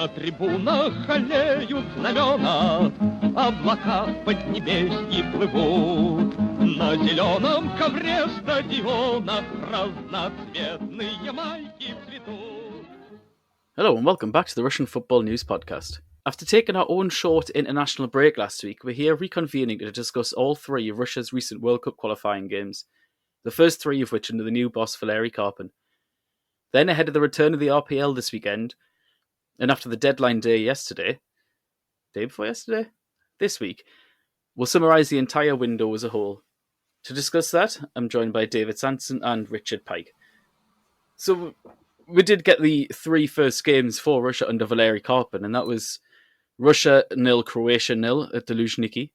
На трибунах аллеют знамена, облака в поднебесье плывут. На зеленом ковре стадиона разноцветные майки цветут. Hello and welcome back to the Russian Football News Podcast. After taking our own short international break last week, we're here reconvening to discuss all three of Russia's recent World Cup qualifying games, the first three of which under the new boss Valery Karpin. Then, ahead of the return of the RPL this weekend, and after the deadline day before yesterday, this week, we'll summarise the entire window as a whole. To discuss that, I'm joined by David Sanson and Richard Pike. So, we did get the three first games for Russia under Valery Karpin, and that was Russia 0, Croatia 0 at the Luzhniki,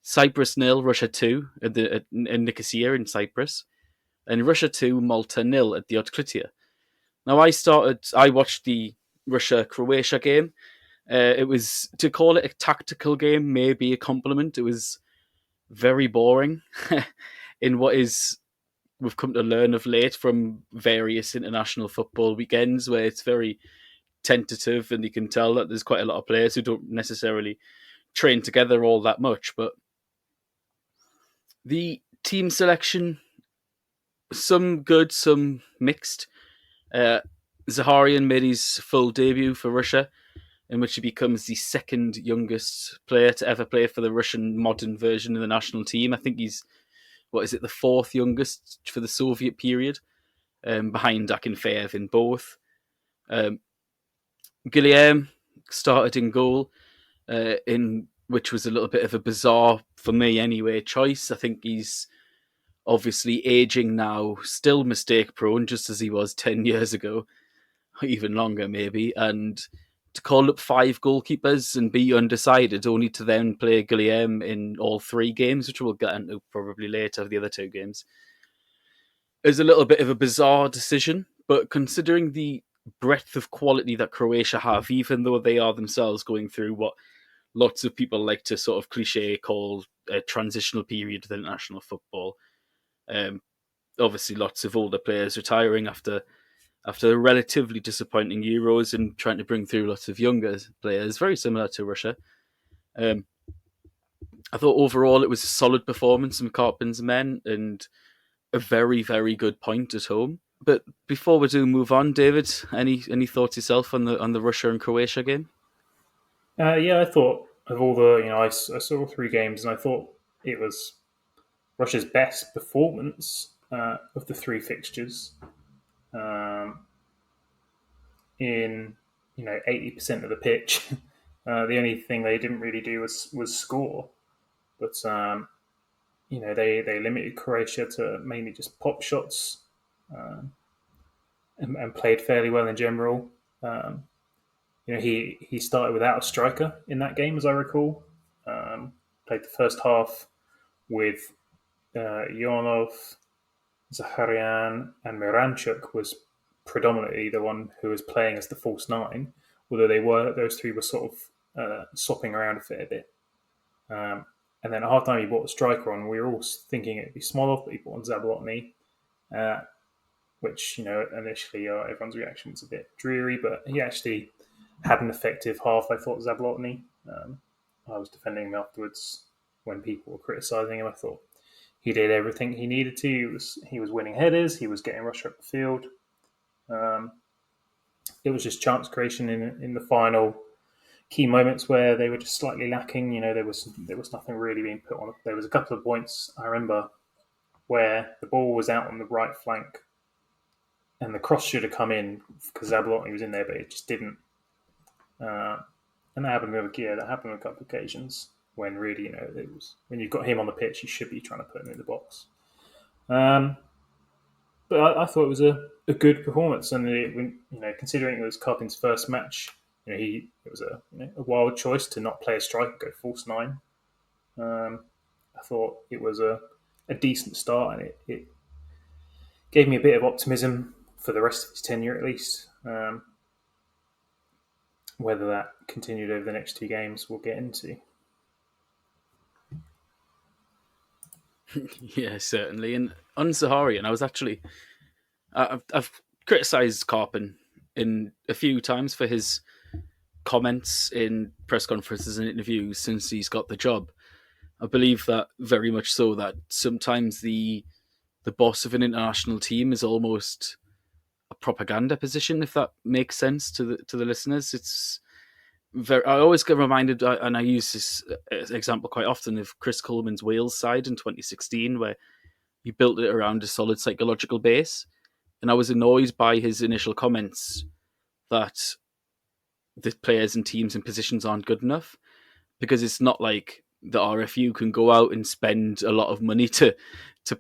Cyprus 0, Russia 2 in Nicosia in Cyprus, and Russia 2, Malta 0 at the Odklitia. Now, I watched the Russia-Croatia game. It was, to call it a tactical game, maybe a compliment. It was very boring in what is, we've come to learn of late from various international football weekends, where it's very tentative and you can tell that there's quite a lot of players who don't necessarily train together all that much. But the team selection, some good, some mixed. Zaharin made his full debut for Russia, in which he becomes the second youngest player to ever play for the Russian modern version of the national team. I think he's, the fourth youngest for the Soviet period, behind Akinfeev in both. Guillaume started in goal, in which was a little bit of a bizarre, for me anyway, choice. I think he's obviously aging now, still mistake prone, just as he was 10 years ago, even longer maybe, and to call up five goalkeepers and be undecided, only to then play Guillaume in all three games, which we'll get into probably later, the other two games, is a little bit of a bizarre decision. But considering the breadth of quality that Croatia have, even though they are themselves going through what lots of people like to sort of cliche call a transitional period of international football, obviously lots of older players retiring after relatively disappointing Euros and trying to bring through lots of younger players, very similar to Russia. I thought overall it was a solid performance from Karpin's men and a very, very good point at home. But before we do move on, David, any thoughts yourself on the Russia and Croatia game? I thought of all the, I saw all three games and I thought it was Russia's best performance of the three fixtures. In 80% of the pitch, the only thing they didn't really do was score, but they limited Croatia to mainly just pop shots, and played fairly well in general. He started without a striker in that game, as I recall. Played the first half with Ionov, Zaharin, and Miranchuk was predominantly the one who was playing as the false nine, although those three were sort of swapping around a fair bit. And then at half-time he brought the striker on. We were all thinking it'd be Smolov, but he brought on Zablotny, which, initially everyone's reaction was a bit dreary, but he actually had an effective half, I thought, Zablotny. I was defending him afterwards when people were criticising him. I thought he did everything he needed to. He was winning headers. He was getting Russia up the field. It was just chance creation in the final key moments where they were just slightly lacking. There was nothing really being put on. There was a couple of points, I remember, where the ball was out on the right flank and the cross should have come in because Zablotny was in there, but it just didn't. And that happened with That happened on a couple of occasions when really, it was when you've got him on the pitch, you should be trying to put him in the box. But I thought it was a good performance, and considering it was Karpin's first match, it was a wild choice to not play a striker, go false nine. I thought it was a decent start, and it gave me a bit of optimism for the rest of his tenure, at least. Whether that continued over the next two games, we'll get into. Yeah, certainly. And on Zaharin, I was actually... I've criticised Karpin in a few times for his comments in press conferences and interviews since he's got the job. I believe that very much so, that sometimes the boss of an international team is almost a propaganda position, if that makes sense to the listeners. It's very. I always get reminded, and I use this example quite often, of Chris Coleman's Wales side in 2016, where he built it around a solid psychological base. And I was annoyed by his initial comments that the players and teams and positions aren't good enough, because it's not like the RFU can go out and spend a lot of money to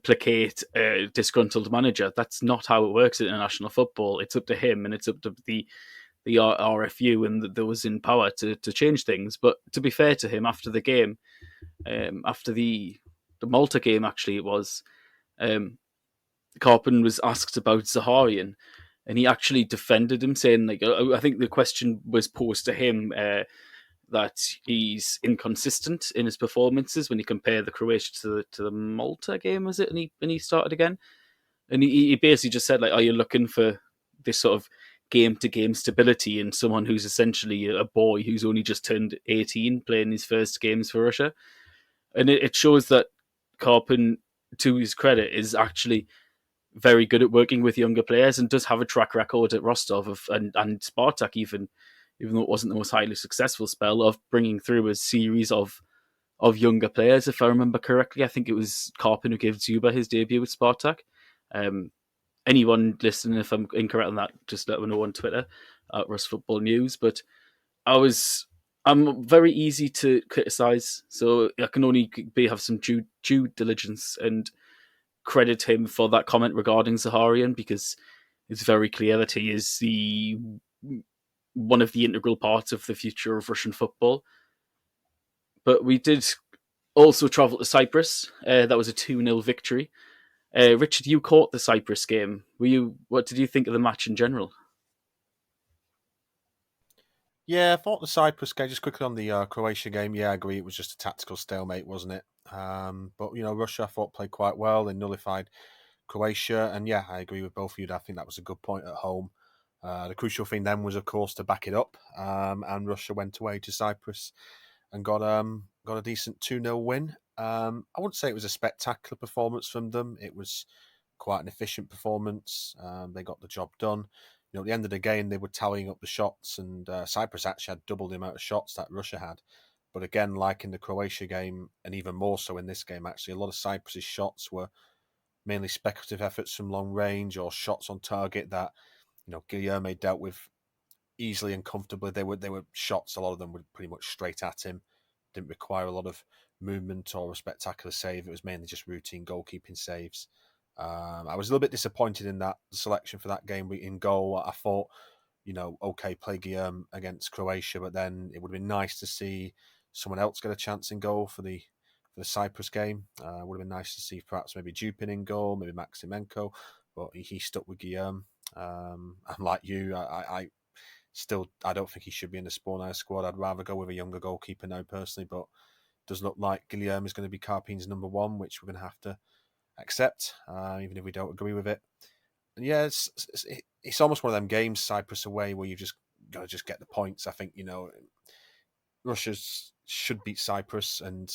placate a disgruntled manager. That's not how it works in international football. It's up to him, and it's up to the RFU and those in power to change things. But to be fair to him, after the game, after the Malta game, actually it was, Karpin was asked about Zaharian, and he actually defended him, saying, like, I think the question was posed to him that he's inconsistent in his performances when you compare the Croatia to the Malta game, was it? And he started again, and he basically just said, like, are you looking for this sort of game to game stability in someone who's essentially a boy who's only just turned 18 playing his first games for Russia? And it shows that Karpin, to his credit, is actually very good at working with younger players and does have a track record at Rostov and Spartak, even though it wasn't the most highly successful spell, of bringing through a series of younger players. If I remember correctly, I think it was Karpin who gave Zuba his debut with Spartak. Anyone listening, if I'm incorrect on that, just let me know on Twitter at Rus Football News. But I'm very easy to criticise, so I can only have some due diligence and credit him for that comment regarding Zaharian, because it's very clear that he is one of the integral parts of the future of Russian football. But we did also travel to Cyprus. That was a 2-0 victory. Richard, you caught the Cyprus game. What did you think of the match in general? Yeah, I thought the Cyprus game, just quickly on the Croatia game, yeah, I agree. It was just a tactical stalemate, wasn't it? But, Russia, I thought, played quite well. They nullified Croatia. And, yeah, I agree with both of you. I think that was a good point at home. The crucial thing then was, of course, to back it up. And Russia went away to Cyprus and got a decent 2-0 win. I wouldn't say it was a spectacular performance from them. It was quite an efficient performance. They got the job done. At the end of the game, they were tallying up the shots, and Cyprus actually had double the amount of shots that Russia had. But again, like in the Croatia game, and even more so in this game, actually, a lot of Cyprus's shots were mainly speculative efforts from long range or shots on target that, Guilherme dealt with easily and comfortably. They were shots, a lot of them were pretty much straight at him. Didn't require a lot of movement or a spectacular save. It was mainly just routine goalkeeping saves. I was a little bit disappointed in that selection for that game in goal. I thought, okay, play Guillaume against Croatia, but then it would have been nice to see someone else get a chance in goal for the Cyprus game. Would have been nice to see perhaps maybe Dupin in goal, maybe Maximenko, but he stuck with Guillaume. I'm like you, I don't think he should be in the Spornaya squad. I'd rather go with a younger goalkeeper now personally, but it does look like Guillaume is going to be Karpin's number one, which we're going to have to accept, even if we don't agree with it. And yeah, it's almost one of them games, Cyprus away, where you just got to get the points. I think, Russia should beat Cyprus, and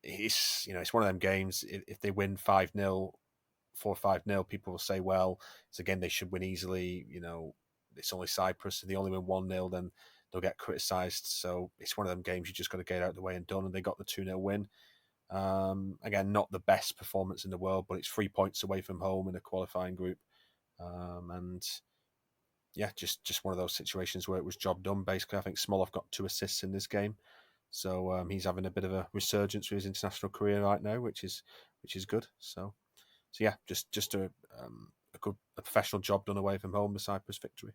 it's one of them games. If they win 5-0, 4-5-0, people will say, well, it's a game they should win easily. It's only Cyprus. If they only win 1-0, then they'll get criticised. So it's one of them games you just got to get out of the way and done. And they got the 2-0 win. Again, not the best performance in the world, but it's 3 points away from home in a qualifying group. And yeah, just one of those situations where it was job done, basically. I think Smolov got 2 assists in this game. So he's having a bit of a resurgence with his international career right now, which is good. So yeah, just a professional job done away from home, the Cyprus victory.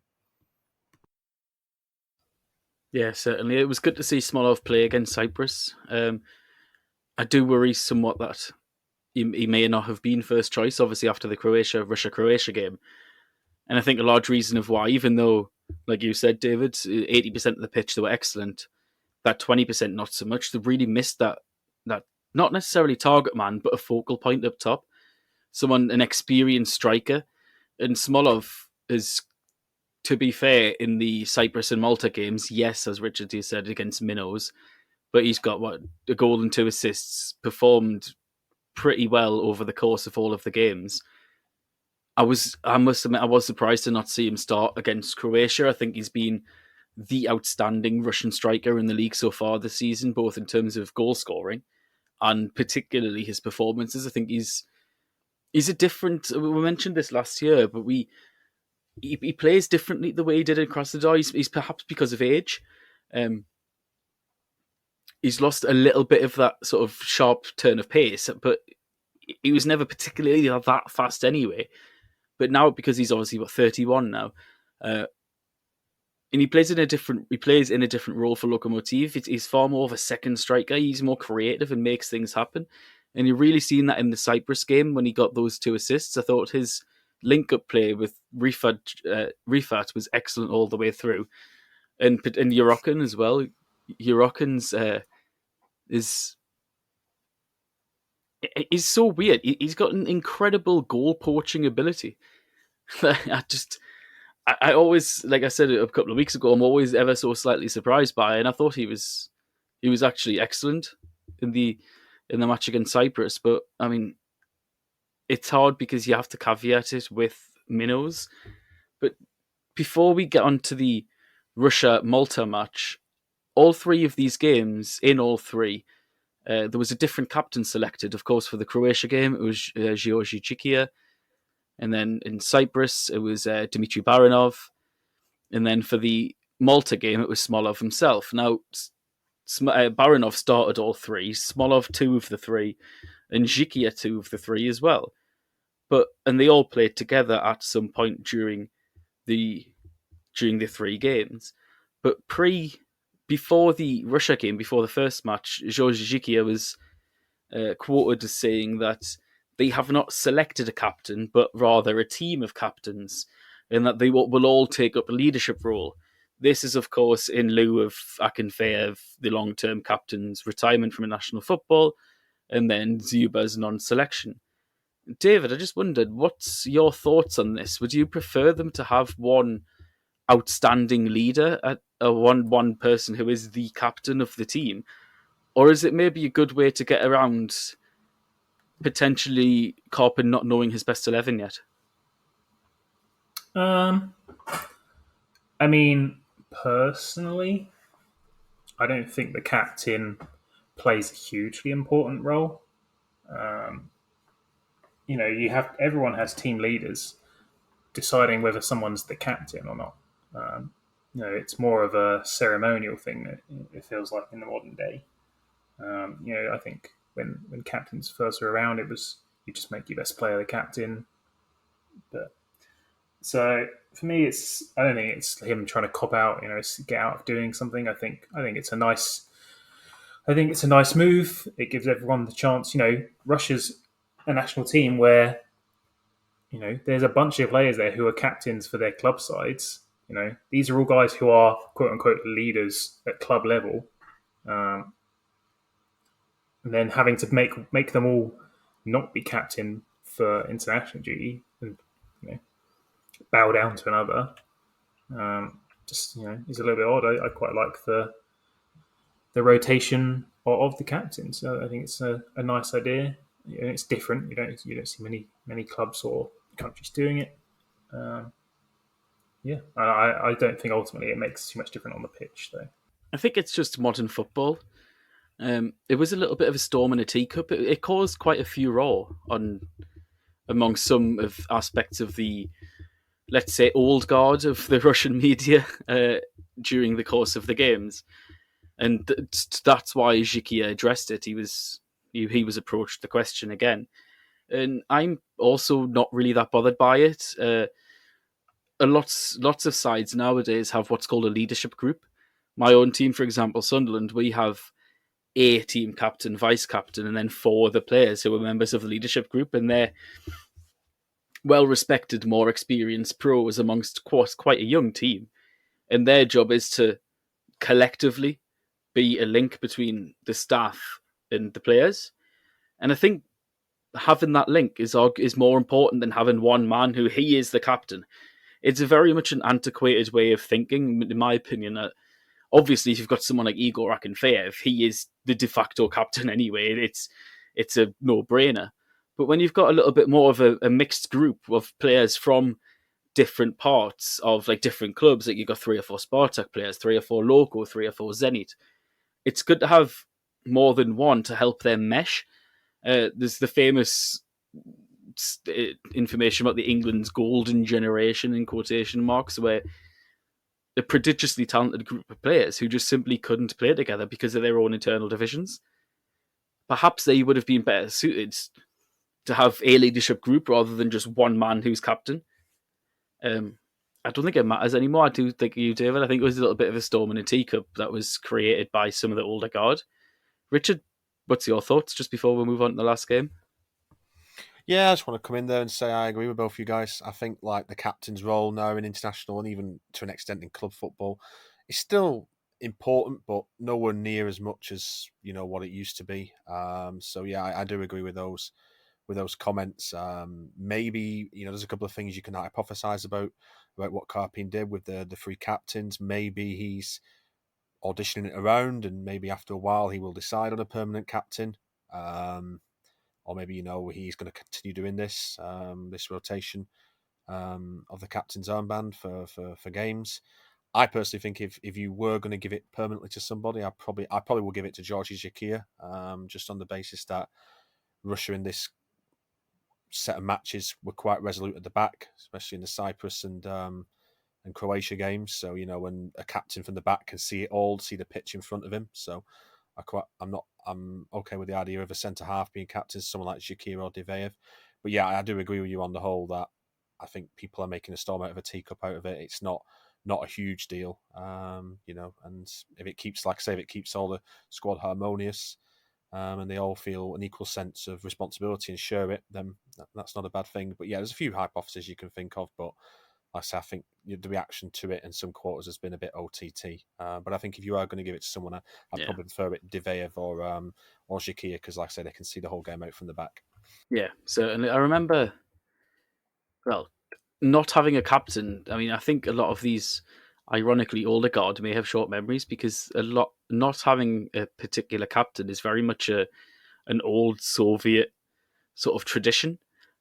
Yeah, certainly. It was good to see Smolov play against Cyprus. I do worry somewhat that he may not have been first choice, obviously, after the Russia-Croatia game. And I think a large reason of why, even though, like you said, David, 80% of the pitch, they were excellent, that 20% not so much, they really missed that not necessarily target man, but a focal point up top. An experienced striker. And Smolov has to be fair, in the Cyprus and Malta games, yes, as Richard has said, against minnows, but he's got a goal and 2 assists, performed pretty well over the course of all of the games. I must admit, I was surprised to not see him start against Croatia. I think he's been the outstanding Russian striker in the league so far this season, both in terms of goal scoring and particularly his performances. I think he's a different. We mentioned this last year, but he plays differently the way he did in Krasnodar. He's perhaps because of age. He's lost a little bit of that sort of sharp turn of pace, but he was never particularly that fast anyway. But now, because he's obviously 31 now, and he plays in a different role for Lokomotiv. He's far more of a second striker. He's more creative and makes things happen. And you're really seeing that in the Cyprus game when he got those 2 assists. I thought his link-up play with Rifat was excellent all the way through, and Yorokin as well. Yorokin's is so weird. He's got an incredible goal poaching ability. I always, like I said a couple of weeks ago, I'm always ever so slightly surprised by it, and I thought he was actually excellent in the match against Cyprus. But I mean, it's hard because you have to caveat it with minnows. But before we get on to the Russia-Malta match, all 3 of these games, in all 3, there was a different captain selected. Of course, for the Croatia game, it was Georgi Chikia. And then in Cyprus, it was Dmitry Baranov. And then for the Malta game, it was Smolov himself. Now, Baranov started all 3, Smolov 2 of the 3, and Zhikia 2 of the 3 as well. And they all played together at some point during the 3 games. But before the Russia game, before the first match, Georgi Zhikia was quoted as saying that they have not selected a captain, but rather a team of captains, and that they will all take up a leadership role. This is, of course, in lieu of Akinfeev, the long-term captain's retirement from national football, and then Zuba's non-selection. David, I just wondered, what's your thoughts on this? Would you prefer them to have one outstanding leader, one person who is the captain of the team, or is it maybe a good way to get around potentially Karpin not knowing his best 11 yet? I mean, personally, I don't think the captain plays a hugely important role. Everyone has team leaders deciding whether someone's the captain or not. It's more of a ceremonial thing. It feels like in the modern day. I think when captains first were around, it was you just make your best player the captain. But so for me, I don't think it's him trying to cop out, get out of doing something. I think it's a nice move. It gives everyone the chance. Russia's a national team where there's a bunch of players there who are captains for their club sides. These are all guys who are quote unquote leaders at club level. And then having to make them all not be captain for international duty and bow down to another, is a little bit odd. I quite like the rotation of the captain. So I think it's a nice idea. It's different. You don't see many clubs or countries doing it. I don't think ultimately it makes too much difference on the pitch, though. I think it's just modern football. It was a little bit of a storm in a teacup. It caused quite a furore among some of aspects of the, let's say, old guard of the Russian media during the course of the games, and that's why Zhikia addressed it. He was approached the question again, and I'm also not really that bothered by it. Lots of sides nowadays have what's called a leadership group. My own team, for example, Sunderland, we have a team captain, vice captain, and then 4 other players who are members of the leadership group, and they're well-respected, more experienced pros amongst quite a young team. And their job is to collectively be a link between the staff and the players. And I think having that link is more important than having one man who he is the captain. it's a very much an antiquated way of thinking, in my opinion. Obviously, if you've got someone like Igor Akinfeev, he is the de facto captain anyway. It's a no-brainer. But when you've got a little bit more of a mixed group of players from different parts of like different clubs, like you've got 3 or 4 Spartak players, 3 or 4 Loco, 3 or 4 Zenit, it's good to have more than one to help them mesh. There's the famous information about the England's golden generation in quotation marks, where a prodigiously talented group of players who just simply couldn't play together because of their own internal divisions. Perhaps they would have been better suited to have a leadership group rather than just one man who's captain. I don't think it matters anymore. I do think you, David. I think it was a little bit of a storm in a teacup that was created by some of the older guard. Richard, what's your thoughts just before we move on to the last game? Yeah, I just want to come in there and say I agree with both of you guys. I think like the captain's role now in international and even to an extent in club football is still important, but nowhere near as much as what it used to be. So yeah, I do agree with those comments. Maybe there's a couple of things you can hypothesize about what Karpin did with the 3 captains. Maybe he's auditioning it around, and maybe after a while he will decide on a permanent captain. Or maybe he's going to continue doing this rotation of the captain's armband for games. I personally think if you were going to give it permanently to somebody, I probably will give it to Georgi Zakir, just on the basis that Russia in this set of matches were quite resolute at the back, especially in the Cyprus and Croatia games. So when a captain from the back can see it all, see the pitch in front of him. So I'm okay with the idea of a centre half being captain, someone like Zakir or Diveev. But yeah, I do agree with you on the whole that I think people are making a storm out of a teacup out of it. It's not a huge deal, and if it keeps all the squad harmonious, and they all feel an equal sense of responsibility and share it, then that's not a bad thing. But yeah, there's a few hypotheses you can think of, but like I say, I think the reaction to it in some quarters has been a bit OTT. But I think if you are going to give it to someone, I'd probably prefer it Diveev or Zakir, because like I say, they can see the whole game out from the back. Yeah, certainly. I remember, not having a captain. I mean, I think a lot of these, ironically, older guard may have short memories because not having a particular captain is very much an old Soviet sort of tradition.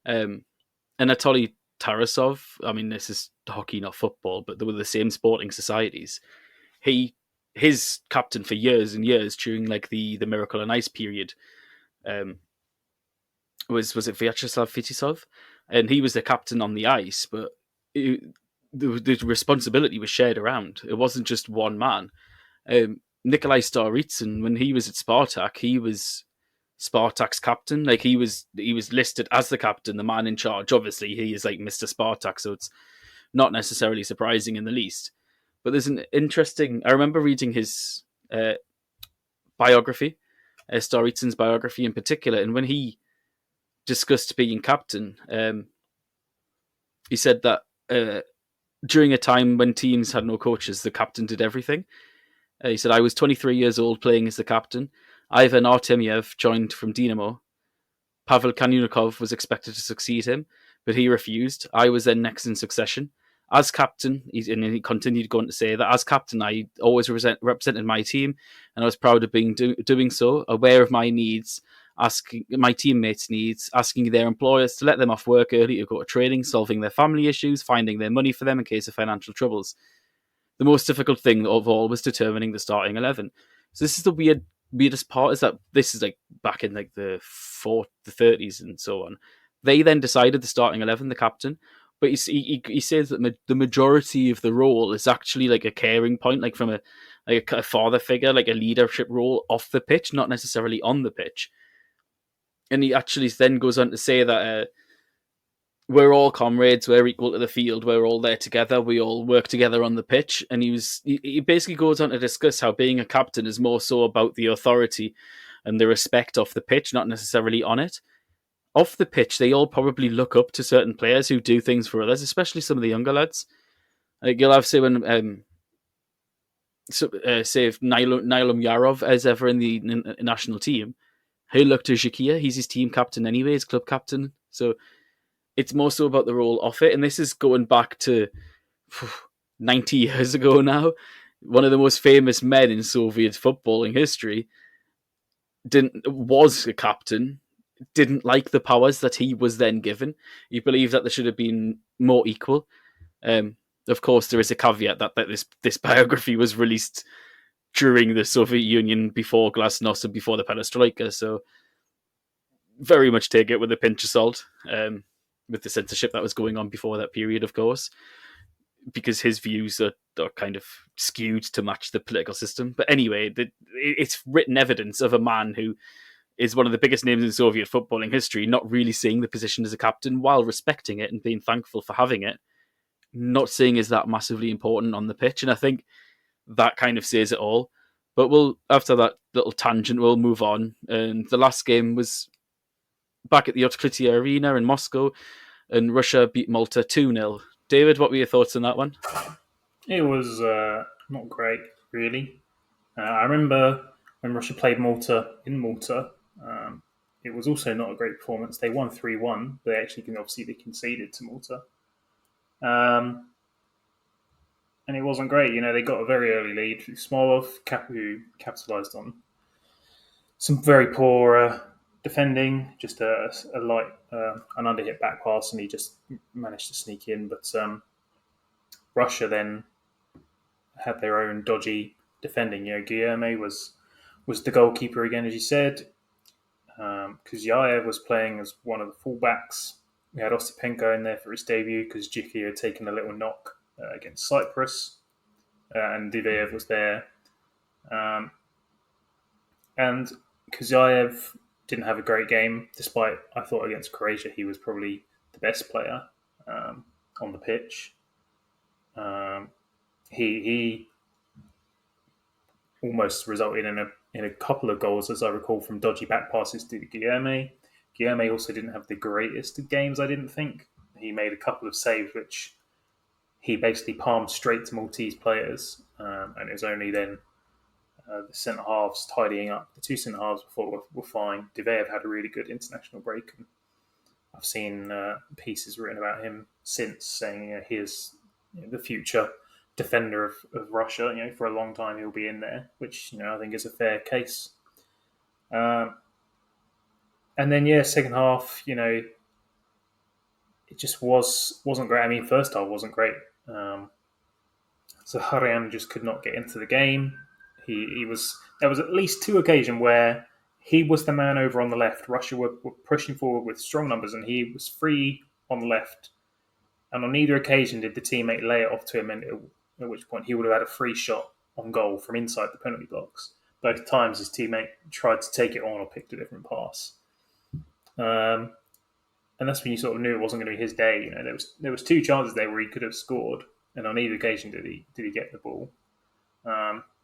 Anatoly Tarasov, I mean, this is hockey, not football, but they were the same sporting societies. His captain for years and years during like the Miracle on Ice period was it Vyacheslav Fetisov, and he was the captain on the ice, but the responsibility was shared around. It wasn't just one man. Nikolai Staritsyn, when he was at Spartak, he was Spartak's captain. Like he was listed as the captain, the man in charge. Obviously, he is like Mr. Spartak, so it's not necessarily surprising in the least. But there's an interesting. I remember reading his biography, Staritsyn's biography in particular, and when he discussed being captain, he said that during a time when teams had no coaches, the captain did everything. He said, I was 23 years old playing as the captain. Ivan Artemyev joined from Dynamo. Pavel Kanyunikov was expected to succeed him, but he refused. I was then next in succession. As captain, he continued going to say that as captain, I always represented my team, and I was proud of doing so, aware of my needs, asking my teammates' needs, asking their employers to let them off work early to go to training, solving their family issues, finding their money for them in case of financial troubles. The most difficult thing of all was determining the starting 11. So this is the weirdest part, is that this is like back in like the 30s and so on. They then decided the starting 11, the captain, but he says that the majority of the role is actually like a caring point, like from a father figure, like a leadership role off the pitch, not necessarily on the pitch. And he actually then goes on to say that we're all comrades, we're equal to the field, we're all there together, we all work together on the pitch. And he basically goes on to discuss how being a captain is more so about the authority and the respect off the pitch, not necessarily on it. Off the pitch, they all probably look up to certain players who do things for others, especially some of the younger lads. Like you'll have, say, when say if Nilum Yarov is ever in the national team, he'll look to Zakir. He's his team captain anyway, his club captain. So it's more so about the role off it. And this is going back to 90 years ago now. One of the most famous men in Soviet footballing history was a captain, didn't like the powers that he was then given. He believed that there should have been more equal. Of course, there is a caveat that this biography was released during the Soviet Union, before Glasnost and before the Perestroika, so very much take it with a pinch of salt, with the censorship that was going on before that period, of course, because his views are kind of skewed to match the political system. But anyway, it's written evidence of a man who is one of the biggest names in Soviet footballing history, not really seeing the position as a captain while respecting it and being thankful for having it, not seeing is that massively important on the pitch. And I think that kind of says it all. But after that little tangent, we'll move on. And the last game was back at the Otkritia Arena in Moscow, and Russia beat Malta 2-0. David, what were your thoughts on that one? It was not great, really. I remember when Russia played Malta in Malta. It was also not a great performance. They won 3-1, but they conceded to Malta. And it wasn't great. They got a very early lead through Smolov, who capitalised on some very poor defending, just a light, an underhit back pass, and he just managed to sneak in. But Russia then had their own dodgy defending. Guilherme was the goalkeeper again, as you said. Kuzyaev was playing as one of the fullbacks. We had Osipenko in there for his debut because Jicky had taken a little knock against Cyprus, and Diveev was there. And Kuzyaev didn't have a great game, despite, I thought, against Croatia he was probably the best player on the pitch. He almost resulted in a couple of goals, as I recall, from dodgy back passes to Guilherme. Guilherme also didn't have the greatest of games, I didn't think. He made a couple of saves, which he basically palmed straight to Maltese players, and it was only then the centre-halves tidying up. The two centre-halves before were fine. Diveev had a really good international break, and I've seen pieces written about him since, saying he is the future defender of Russia. For a long time he'll be in there, which I think is a fair case. And then second half, it just wasn't great. I mean, first half wasn't great. So Harian just could not get into the game. There was at least two occasions where he was the man over on the left. Russia were pushing forward with strong numbers, and he was free on the left. And on neither occasion did the teammate lay it off to him, and at which point he would have had a free shot on goal from inside the penalty box. Both times his teammate tried to take it on or picked a different pass. And that's when you sort of knew it wasn't going to be his day. There was two chances there where he could have scored, and on either occasion did he get the ball.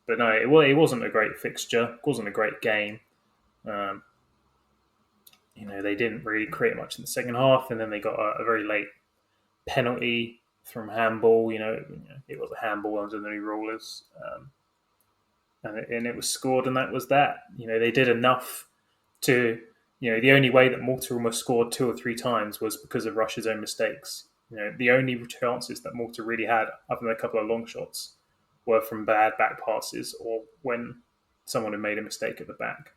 But no, it wasn't a great fixture. It wasn't a great game. They didn't really create much in the second half, and then they got a very late penalty from handball. It was a handball under the new rulers, and it was scored, and that was that. They did enough to. The only way that Malta almost scored two or three times was because of Russia's own mistakes. The only chances that Malta really had, other than a couple of long shots, were from bad back passes or when someone had made a mistake at the back.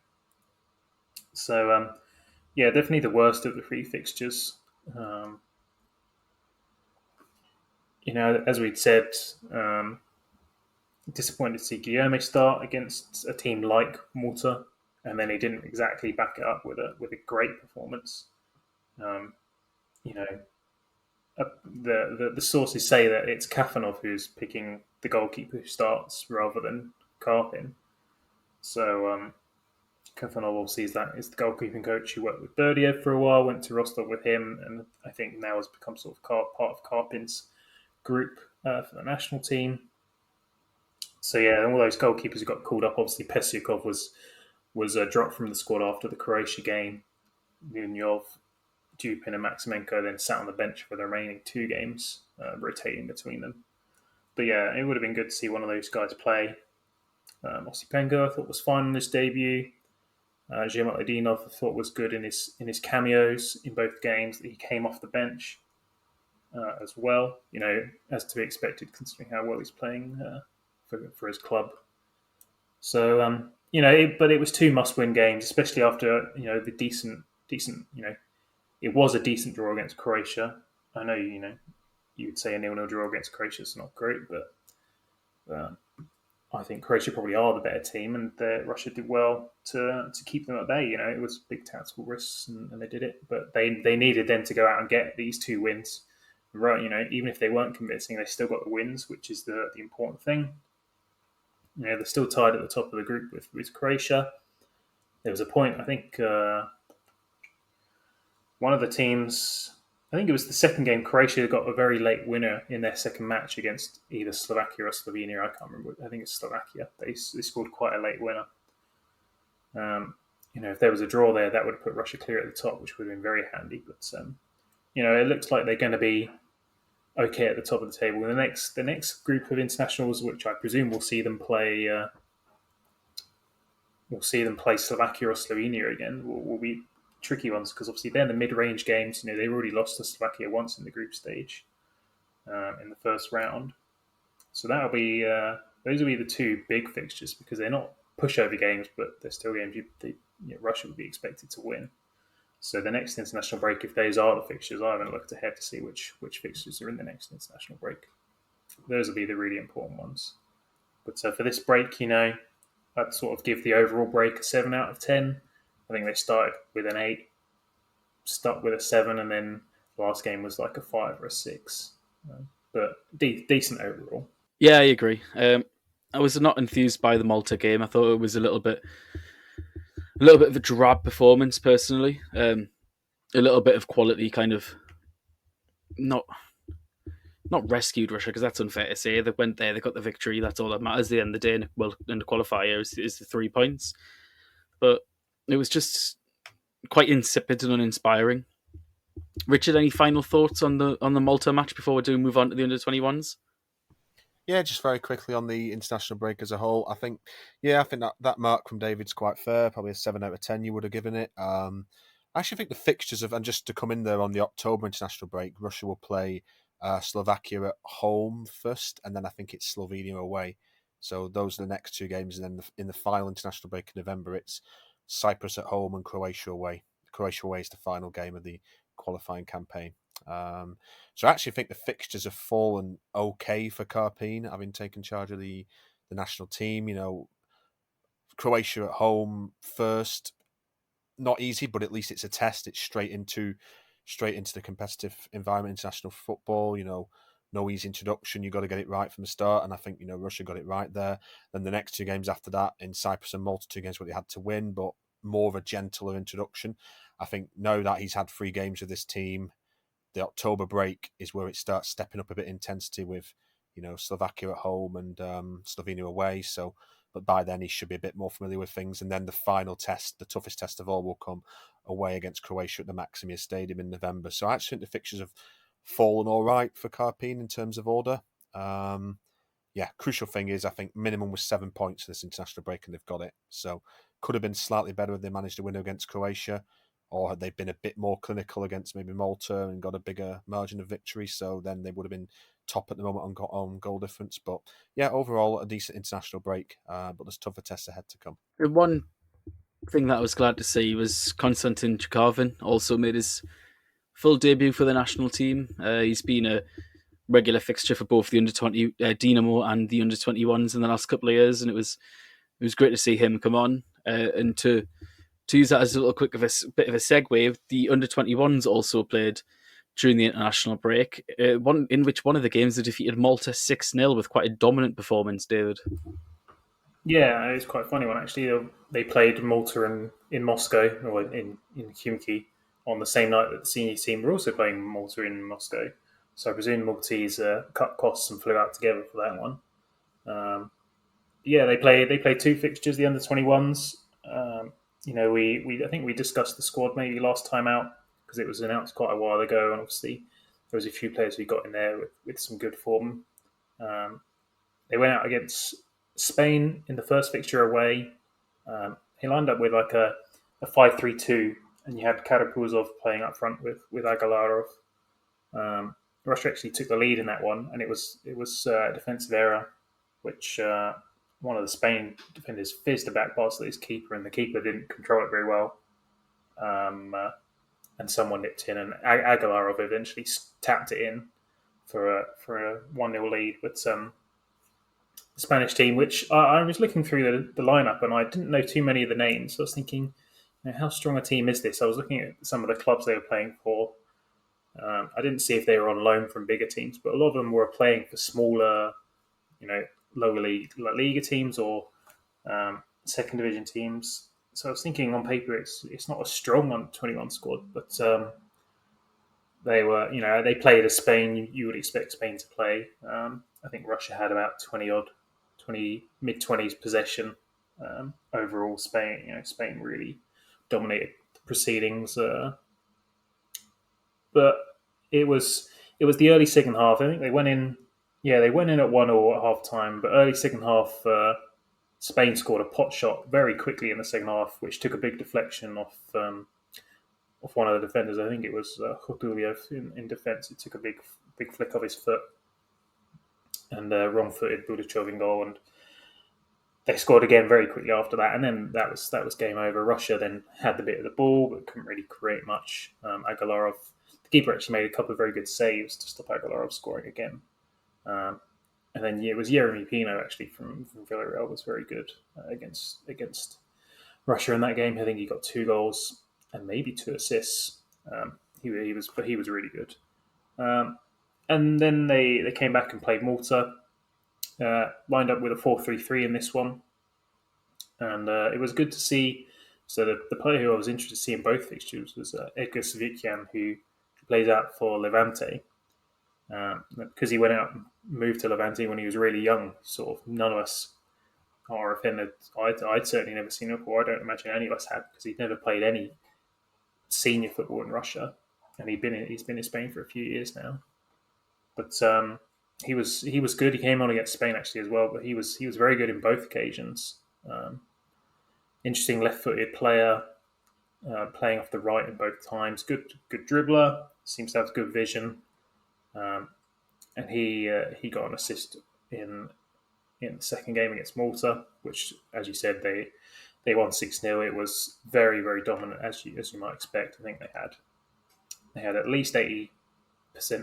So, definitely the worst of the three fixtures. As we'd said, disappointed to see Guilherme start against a team like Malta, and then he didn't exactly back it up with a great performance. The sources say that it's Kafanov who's picking the goalkeeper who starts rather than Karpin. So Kafanov obviously is the goalkeeping coach who worked with Berdiev for a while, went to Rostov with him, and I think now has become sort of part of Karpin's group for the national team. So all those goalkeepers who got called up. Obviously, Pesyakov was dropped from the squad after the Croatia game. Munyov, Dupin and Maximenko then sat on the bench for the remaining two games, rotating between them. But it would have been good to see one of those guys play. Osipenko, I thought, was fine in his debut. Zhematladinov, I thought, was good in his cameos in both games that he came off the bench. as well. As to be expected considering how well he's playing for his club. So but it was two must-win games, especially after the decent. It was a decent draw against Croatia. I know you would say a 0-0 draw against Croatia is not great, but I think Croatia probably are the better team, and Russia did well to keep them at bay. It was big tactical risks, and they did it, but they needed them to go out and get these two wins. Right, even if they weren't convincing, they still got the wins, which is the important thing. They're still tied at the top of the group with Croatia. There was a point, I think, one of the teams, I think it was the second game, Croatia got a very late winner in their second match against either Slovakia or Slovenia. I can't remember. I think it's Slovakia. They scored quite a late winner. If there was a draw there, that would have put Russia clear at the top, which would have been very handy. But it looks like they're going to be okay at the top of the table. The next group of internationals, which I presume will see them play, Slovakia or Slovenia again, will be tricky ones, because obviously they're the mid-range games. They've already lost to Slovakia once in the group stage in the first round. So that'll be those will be the two big fixtures, because they're not pushover games, but they're still games Russia would be expected to win. So the next international break, if those are the fixtures, I haven't looked ahead to see which fixtures are in the next international break. Those will be the really important ones. But for this break, I'd sort of give the overall break a 7 out of 10. I think they started with an 8, stuck with a 7, and then the last game was like a 5 or a 6. But decent overall. Yeah, I agree. I was not enthused by the Malta game. I thought it was a little bit of a drab performance, personally. A little bit of quality kind of not rescued Russia, because that's unfair to say. They went there, they got the victory. That's all that matters at the end of the day. In the qualifier is the 3 points. But it was just quite insipid and uninspiring. Richard, any final thoughts on the Malta match before we do move on to the under-21s? Yeah, just very quickly on the international break as a whole. I think that mark from David's quite fair. Probably a 7 out of 10 you would have given it. I actually think the fixtures and just to come in there on the October international break, Russia will play Slovakia at home first, and then I think it's Slovenia away. So those are the next two games, and then in the final international break in November, it's Cyprus at home and Croatia away. Croatia away is the final game of the qualifying campaign. So I actually think the fixtures have fallen okay for Karpin, having taken charge of the national team. Croatia at home first, not easy, but at least it's a test. It's straight into the competitive environment, international football. No easy introduction. You've got to get it right from the start, and I think Russia got it right there. Then the next two games after that in Cyprus and Malta, 2 games where they had to win, but more of a gentler introduction. I think now that he's had 3 games with this team, the October break is where it starts stepping up a bit in intensity with, Slovakia at home and Slovenia away. So, but by then he should be a bit more familiar with things. And then the final test, the toughest test of all, will come away against Croatia at the Maximia Stadium in November. So I actually think the fixtures have fallen all right for Karpin in terms of order. Crucial thing is I think minimum was 7 points for this international break, and they've got it. So could have been slightly better if they managed to win against Croatia, or had they been a bit more clinical against maybe Malta and got a bigger margin of victory, so then they would have been top at the moment on goal difference. But yeah, overall a decent international break, but there's tougher tests ahead to come. One thing that I was glad to see was Konstantin Karpin also made his full debut for the national team. He's been a regular fixture for both the under-20 Dinamo and the under-21s in the last couple of years, and it was great to see him come on and to use that as a little bit of a segue. The under-21s also played during the international break, in which one of the games they defeated Malta 6-0 with quite a dominant performance, David. Yeah, it's quite a funny one actually. They played Malta in Moscow, or in Khimki, on the same night that the senior team were also playing Malta in Moscow. So I presume the Maltese cut costs and flew out together for that one. They played 2 fixtures, the under-21s. I think we discussed the squad maybe last time out, because it was announced quite a while ago, and obviously there was a few players who got in there with some good form. They went out against Spain in the first fixture away. He lined up with like a 5-3-2, and you had Karapuzov playing up front with Agalarov. Russia actually took the lead in that one, and it was a defensive error, which one of the Spain defenders fizzed the back pass to his keeper, and the keeper didn't control it very well. And someone nipped in, and Agalarov eventually tapped it in for a 1-0 lead. But the Spanish team, which I was looking through the lineup, and I didn't know too many of the names. So I was thinking, how strong a team is this? I was looking at some of the clubs they were playing for. I didn't see if they were on loan from bigger teams, but a lot of them were playing for smaller, lower league Liga teams or second division teams. So I was thinking on paper it's not a strong under-21 squad, but they were, they played as Spain. You would expect Spain to play. I think Russia had about 20 mid-20s possession overall. Spain really dominated the proceedings. But it was the early second half. I think they went in. Yeah, they went in at 1-1 at half time. But early second half, Spain scored a pot shot very quickly in the second half, which took a big deflection off one of the defenders. I think it was Khotuliev in defence. It took a big flick of his foot, and wrong-footed Budachov in goal, and they scored again very quickly after that. And then that was game over. Russia then had the bit of the ball, but couldn't really create much. Agalarov, the keeper, actually made a couple of very good saves to stop Agalarov scoring again. And then it was Yeremy Pino actually from Villarreal was very good against Russia in that game. I think he got 2 goals and maybe 2 assists. He was really good. And then they came back and played Malta, lined up with a 4-3-3 in this one, and it was good to see. So the player who I was interested to see in both fixtures was Edgar Savicyan, who plays out for Levante. Because he went out and moved to Levante when he was really young. Sort of none of us at RFN I'd certainly never seen him before. I don't imagine any of us had, because he'd never played any senior football in Russia, and he's been in Spain for a few years now. But he was good. He came on against Spain actually as well, but he was very good in both occasions. Interesting left-footed player, playing off the right in both times. Good dribbler. Seems to have good vision. And he got an assist in the second game against Malta, which, as you said, they won 6-0. It was very, very dominant, as you might expect. I think they had at least 80%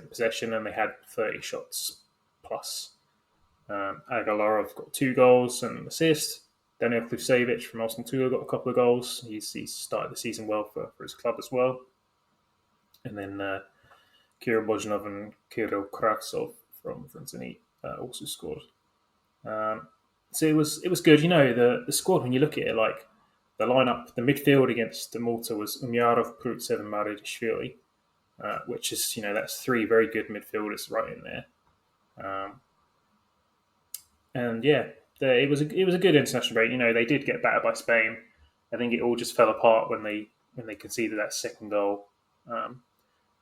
possession, and they had 30 shots plus. Agalarov got 2 goals and an assist. Daniel Klusevic from Arsenal 2 got a couple of goals. He's started the season well for his club as well. And then Kirill Bozhinov and Kirill Kravtsov from Zenit also scored. So it was good. The squad, when you look at it, like the lineup, the midfield against Malta was Umyarov, Prutsev, and Maridishvili, which is, that's 3 very good midfielders right in there. And yeah, it was a good international break. They did get battered by Spain. I think it all just fell apart when they conceded that second goal.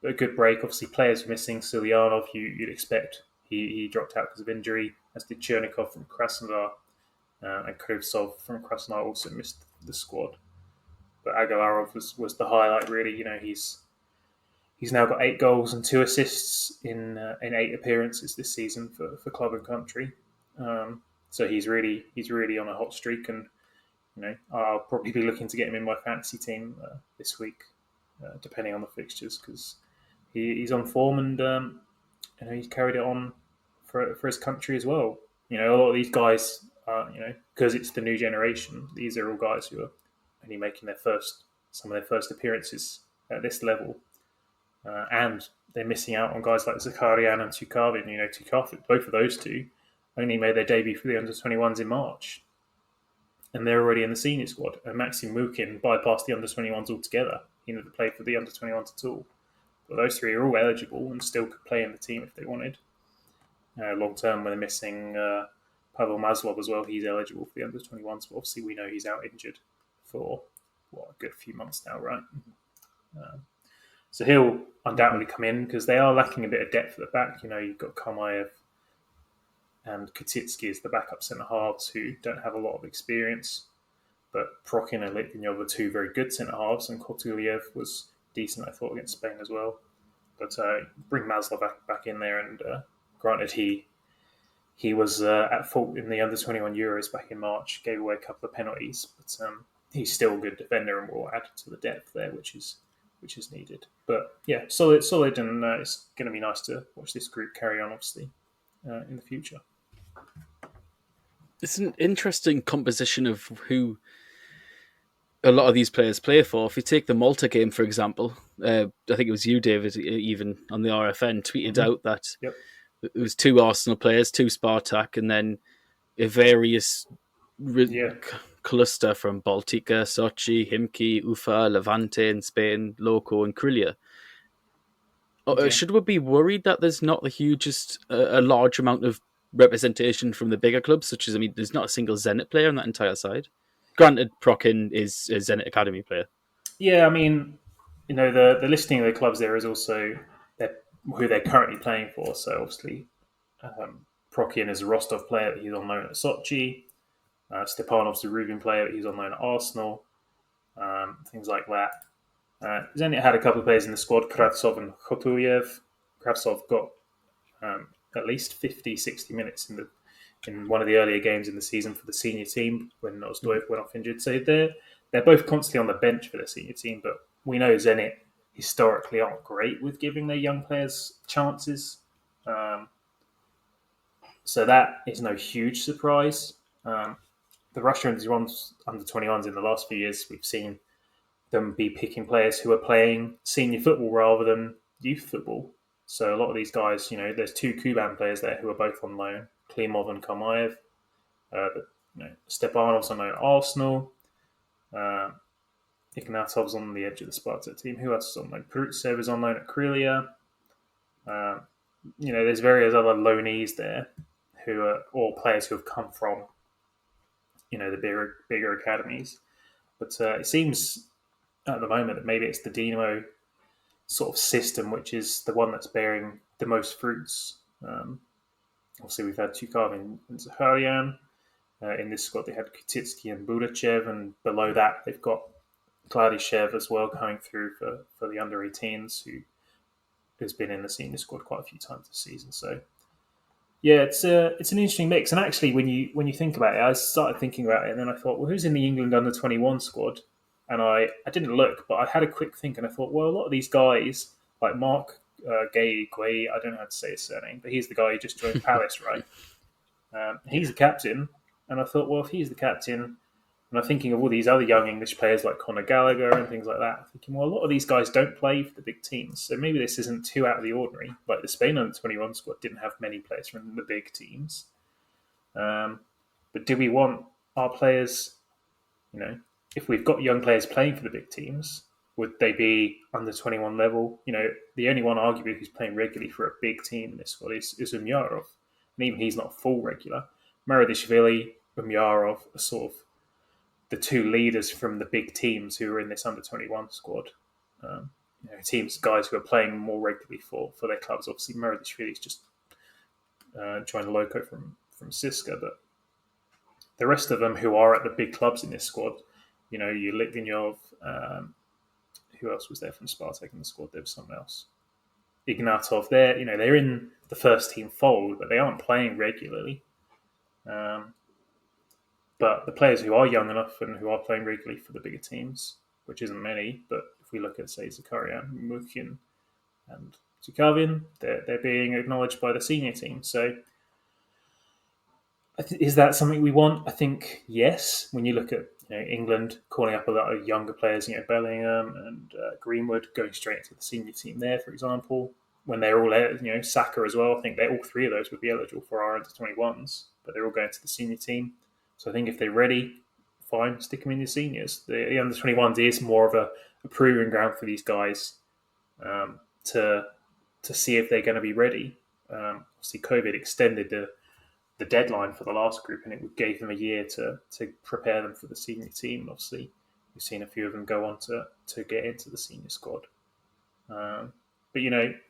But a good break. Obviously, players missing. Silyanov, you'd expect. He dropped out because of injury, as did Chernikov from Krasnodar, and Krivtsov from Krasnodar also missed the squad. But Agalarov was the highlight, really. He's now got 8 goals and 2 assists in 8 appearances this season for club and country. So he's really on a hot streak, and I'll probably be looking to get him in my fantasy team this week, depending on the fixtures, because he's on form, and he's carried it on for his country as well. A lot of these guys, because it's the new generation, these are all guys who are only making some of their first appearances at this level, and they're missing out on guys like Zakarian and Tukavin. Tukavin, both of those two only made their debut for the under-21s in March, and they're already in the senior squad. And Maxim Mukin bypassed the under-21s altogether. He never played for the under-21s at all. But those 3 are all eligible and still could play in the team if they wanted. Long term, when they're missing Pavel Maslov as well, he's eligible for the under-21s. But obviously, we know he's out injured for a good few months now, right? So he'll undoubtedly come in, because they are lacking a bit of depth at the back. You've got Kamayev and Kutitsky as the backup centre-halves who don't have a lot of experience. But Prokin and Litvinov are 2 very good centre-halves, and Khotuliev was decent, I thought, against Spain as well. But bring Maslow back in there, and granted he was at fault in the under-21 Euros back in March, gave away a couple of penalties, but he's still a good defender and will add to the depth there, which is needed. But yeah, solid, and it's going to be nice to watch this group carry on, obviously, in the future. It's an interesting composition of who a lot of these players play for. If you take the Malta game, for example, I think it was you, David, even on the RFN, tweeted out that it was 2 Arsenal players, 2 Spartak, and then a various cluster from Baltica, Sochi, Himki, Ufa, Levante in Spain, Loco, and Krilia. Should we be worried that there's not a large amount of representation from the bigger clubs, such as, there's not a single Zenit player on that entire side? Granted, Prokin is a Zenit Academy player. Yeah, the listing of the clubs there is also who they're currently playing for. So obviously, Prokin is a Rostov player, but he's on loan at Sochi. Stepanov's a Rubin player, but he's on loan at Arsenal. Things like that. Zenit had a couple of players in the squad, Kravtsov and Khotuyev. Kravtsov got at least 50, 60 minutes in one of the earlier games in the season for the senior team when Ozdoev went off injured. So they're both constantly on the bench for the senior team, but we know Zenit historically aren't great with giving their young players chances. So that is no huge surprise. The Russian under-21s in the last few years, we've seen them be picking players who are playing senior football rather than youth football. So a lot of these guys, there's 2 Kuban players there who are both on loan, Klimov and Komaev. Stepanov's on loan at Arsenal. Ignatov's on the edge of the Spartak team. Who else is on loan? Perutsev is on loan at Krilia. There's various other loanees there who are all players who have come from, the bigger academies. But it seems at the moment that maybe it's the Dynamo sort of system, which is the one that's bearing the most fruits. Obviously, we've had Tukavin and Zakharian. In this squad, they had Kutitsky and Budachev, and below that, they've got Gladyshev as well coming through for the under-18s, who has been in the senior squad quite a few times this season. So, yeah, it's an interesting mix. And actually, when you think about it, I started thinking about it, and then I thought, well, who's in the England under-21 squad? And I didn't look, but I had a quick think, and I thought, well, a lot of these guys, like Mark Gay, I don't know how to say his surname, but he's the guy who just joined Palace, right? He's the captain, and I thought, well, if he's the captain, and I'm thinking of all these other young English players like Conor Gallagher and things like that, I'm thinking, well, a lot of these guys don't play for the big teams, so maybe this isn't too out of the ordinary. Like the Spain under-21 squad didn't have many players from the big teams. But do we want our players, if we've got young players playing for the big teams, would they be under 21 level? The only one arguably who's playing regularly for a big team in this squad is Umyarov. And even he's not full regular. Maradishvili, Umyarov are sort of the 2 leaders from the big teams who are in this under 21 squad. Guys who are playing more regularly for their clubs. Obviously, Maradishvili's just joined Loco from Siska, but the rest of them who are at the big clubs in this squad, your Litvinov, who else was there from Spartak in the squad? There was someone else. Ignatov, they're in the first team fold, but they aren't playing regularly. But the players who are young enough and who are playing regularly for the bigger teams, which isn't many, but if we look at, say, Zakarian, Mukhin, and Tukavin, they're being acknowledged by the senior team. So is that something we want? I think yes. When you look at England calling up a lot of younger players, Bellingham and Greenwood going straight into the senior team there, for example, when they're all, Saka as well, I think all 3 of those would be eligible for our under-21s, but they're all going to the senior team. So I think if they're ready, fine, stick them in the seniors. The under-21s is more of a proving ground for these guys to see if they're going to be ready. Obviously, COVID extended the deadline for the last group, and it gave them a year to prepare them for the senior team. Obviously, we've seen a few of them go on to get into the senior squad. But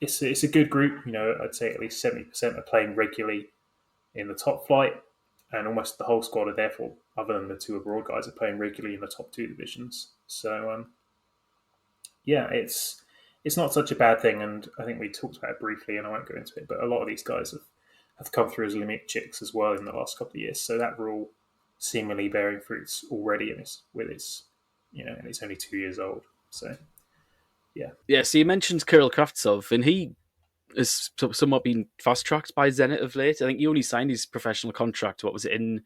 it's a good group. I'd say at least 70% are playing regularly in the top flight, and almost the whole squad are therefore, other than the 2 abroad guys, are playing regularly in the top 2 divisions. So it's it's not such a bad thing. And I think we talked about it briefly, and I won't go into it. But a lot of these guys have come through as limit chicks as well in the last couple of years. So that rule seemingly bearing fruits already and it's only 2 years old. So Yeah, so you mentioned Kirill Kravtsov, and he has somewhat been fast tracked by Zenit of late. I think he only signed his professional contract. What was it in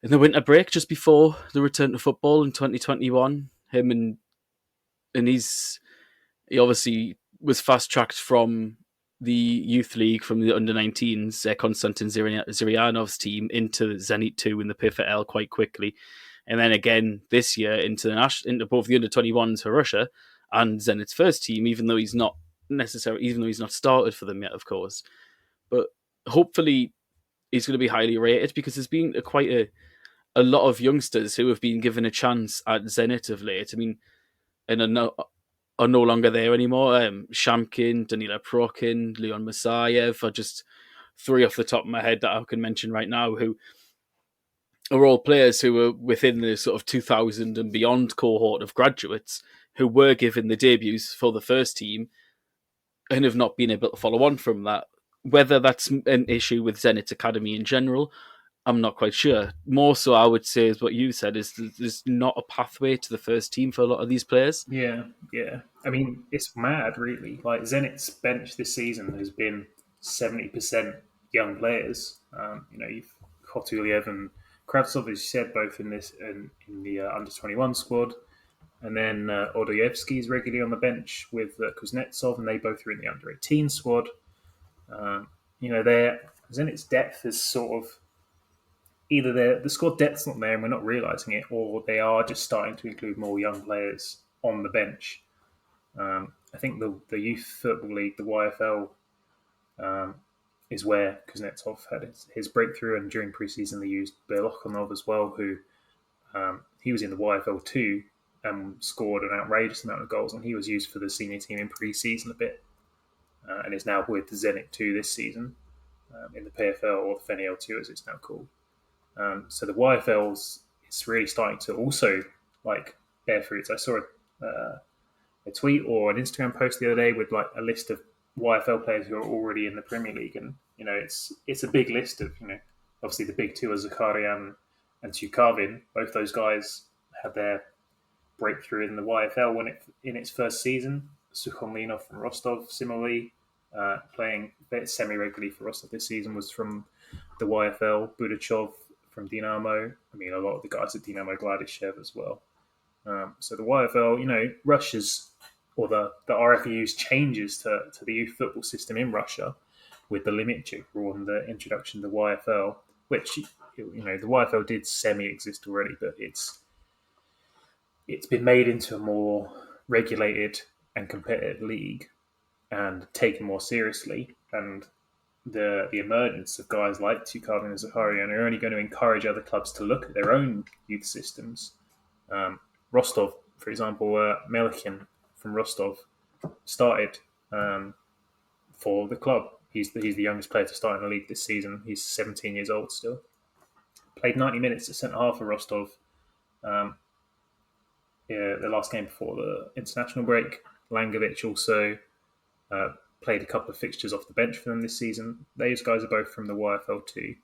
the winter break, just before the return to football in 2021? Him and he obviously was fast tracked from the youth league, from the under-19s, Konstantin Ziryanov's team, into Zenit 2 in the PFL quite quickly, and then again this year into both the under-21s for Russia and Zenit's first team, even though he's not started for them yet, of course. But hopefully he's going to be highly rated, because there's been quite a lot of youngsters who have been given a chance at Zenit of late. I mean, and are no longer there anymore. Shamkin, Danila Prokin, Leon Masayev are just three off the top of my head that I can mention right now, who are all players who were within the sort of 2000 and beyond cohort of graduates who were given the debuts for the first team and have not been able to follow on from that. Whether that's an issue with Zenit's academy in general, I'm not quite sure. More so, I would say, is what you said, is there's not a pathway to the first team for a lot of these players. Yeah. I mean, it's mad, really. Like, Zenit's bench this season has been 70% young players. You've Kotulyev and Kravtsov, as you said, both in the under-21 squad. And then Odoyevsky's regularly on the bench with Kuznetsov, and they both are in the under-18 squad. Zenit's depth is sort of either the squad depth's not there and we're not realising it, or they are just starting to include more young players on the bench. I think the Youth Football League, the YFL, is where Kuznetsov had his breakthrough, and during pre-season they used Belokhanov as well, who he was in the YFL 2 and scored an outrageous amount of goals, and he was used for the senior team in pre-season a bit, and is now with the Zenit 2 this season in the PFL, or the FNL 2 as it's now called. So the YFL's it's really starting to also bear fruits. I saw a tweet or an Instagram post the other day with a list of YFL players who are already in the Premier League, and it's a big list of obviously the big two are Zakharyan and Tukavin. Both those guys had their breakthrough in the YFL in its first season. Sukhomlinov from Rostov, similarly, playing semi-regularly for Rostov this season, was from the YFL. Budachov from Dinamo. I mean, a lot of the guys at Dinamo, Gladyshev as well. So the YFL, Russia's, or the RFEU's changes to the youth football system in Russia with the limit rule and the introduction to the YFL, which, the YFL did semi-exist already, but it's been made into a more regulated and competitive league and taken more seriously. And the emergence of guys like Tukavin and Zakharian are only going to encourage other clubs to look at their own youth systems. Rostov, for example, Melchian from Rostov started for the club. He's the youngest player to start in the league this season. He's 17 years old still. Played 90 minutes at centre-half for Rostov. The last game before the international break. Langovic also played a couple of fixtures off the bench for them this season. Those guys are both from the YFL too.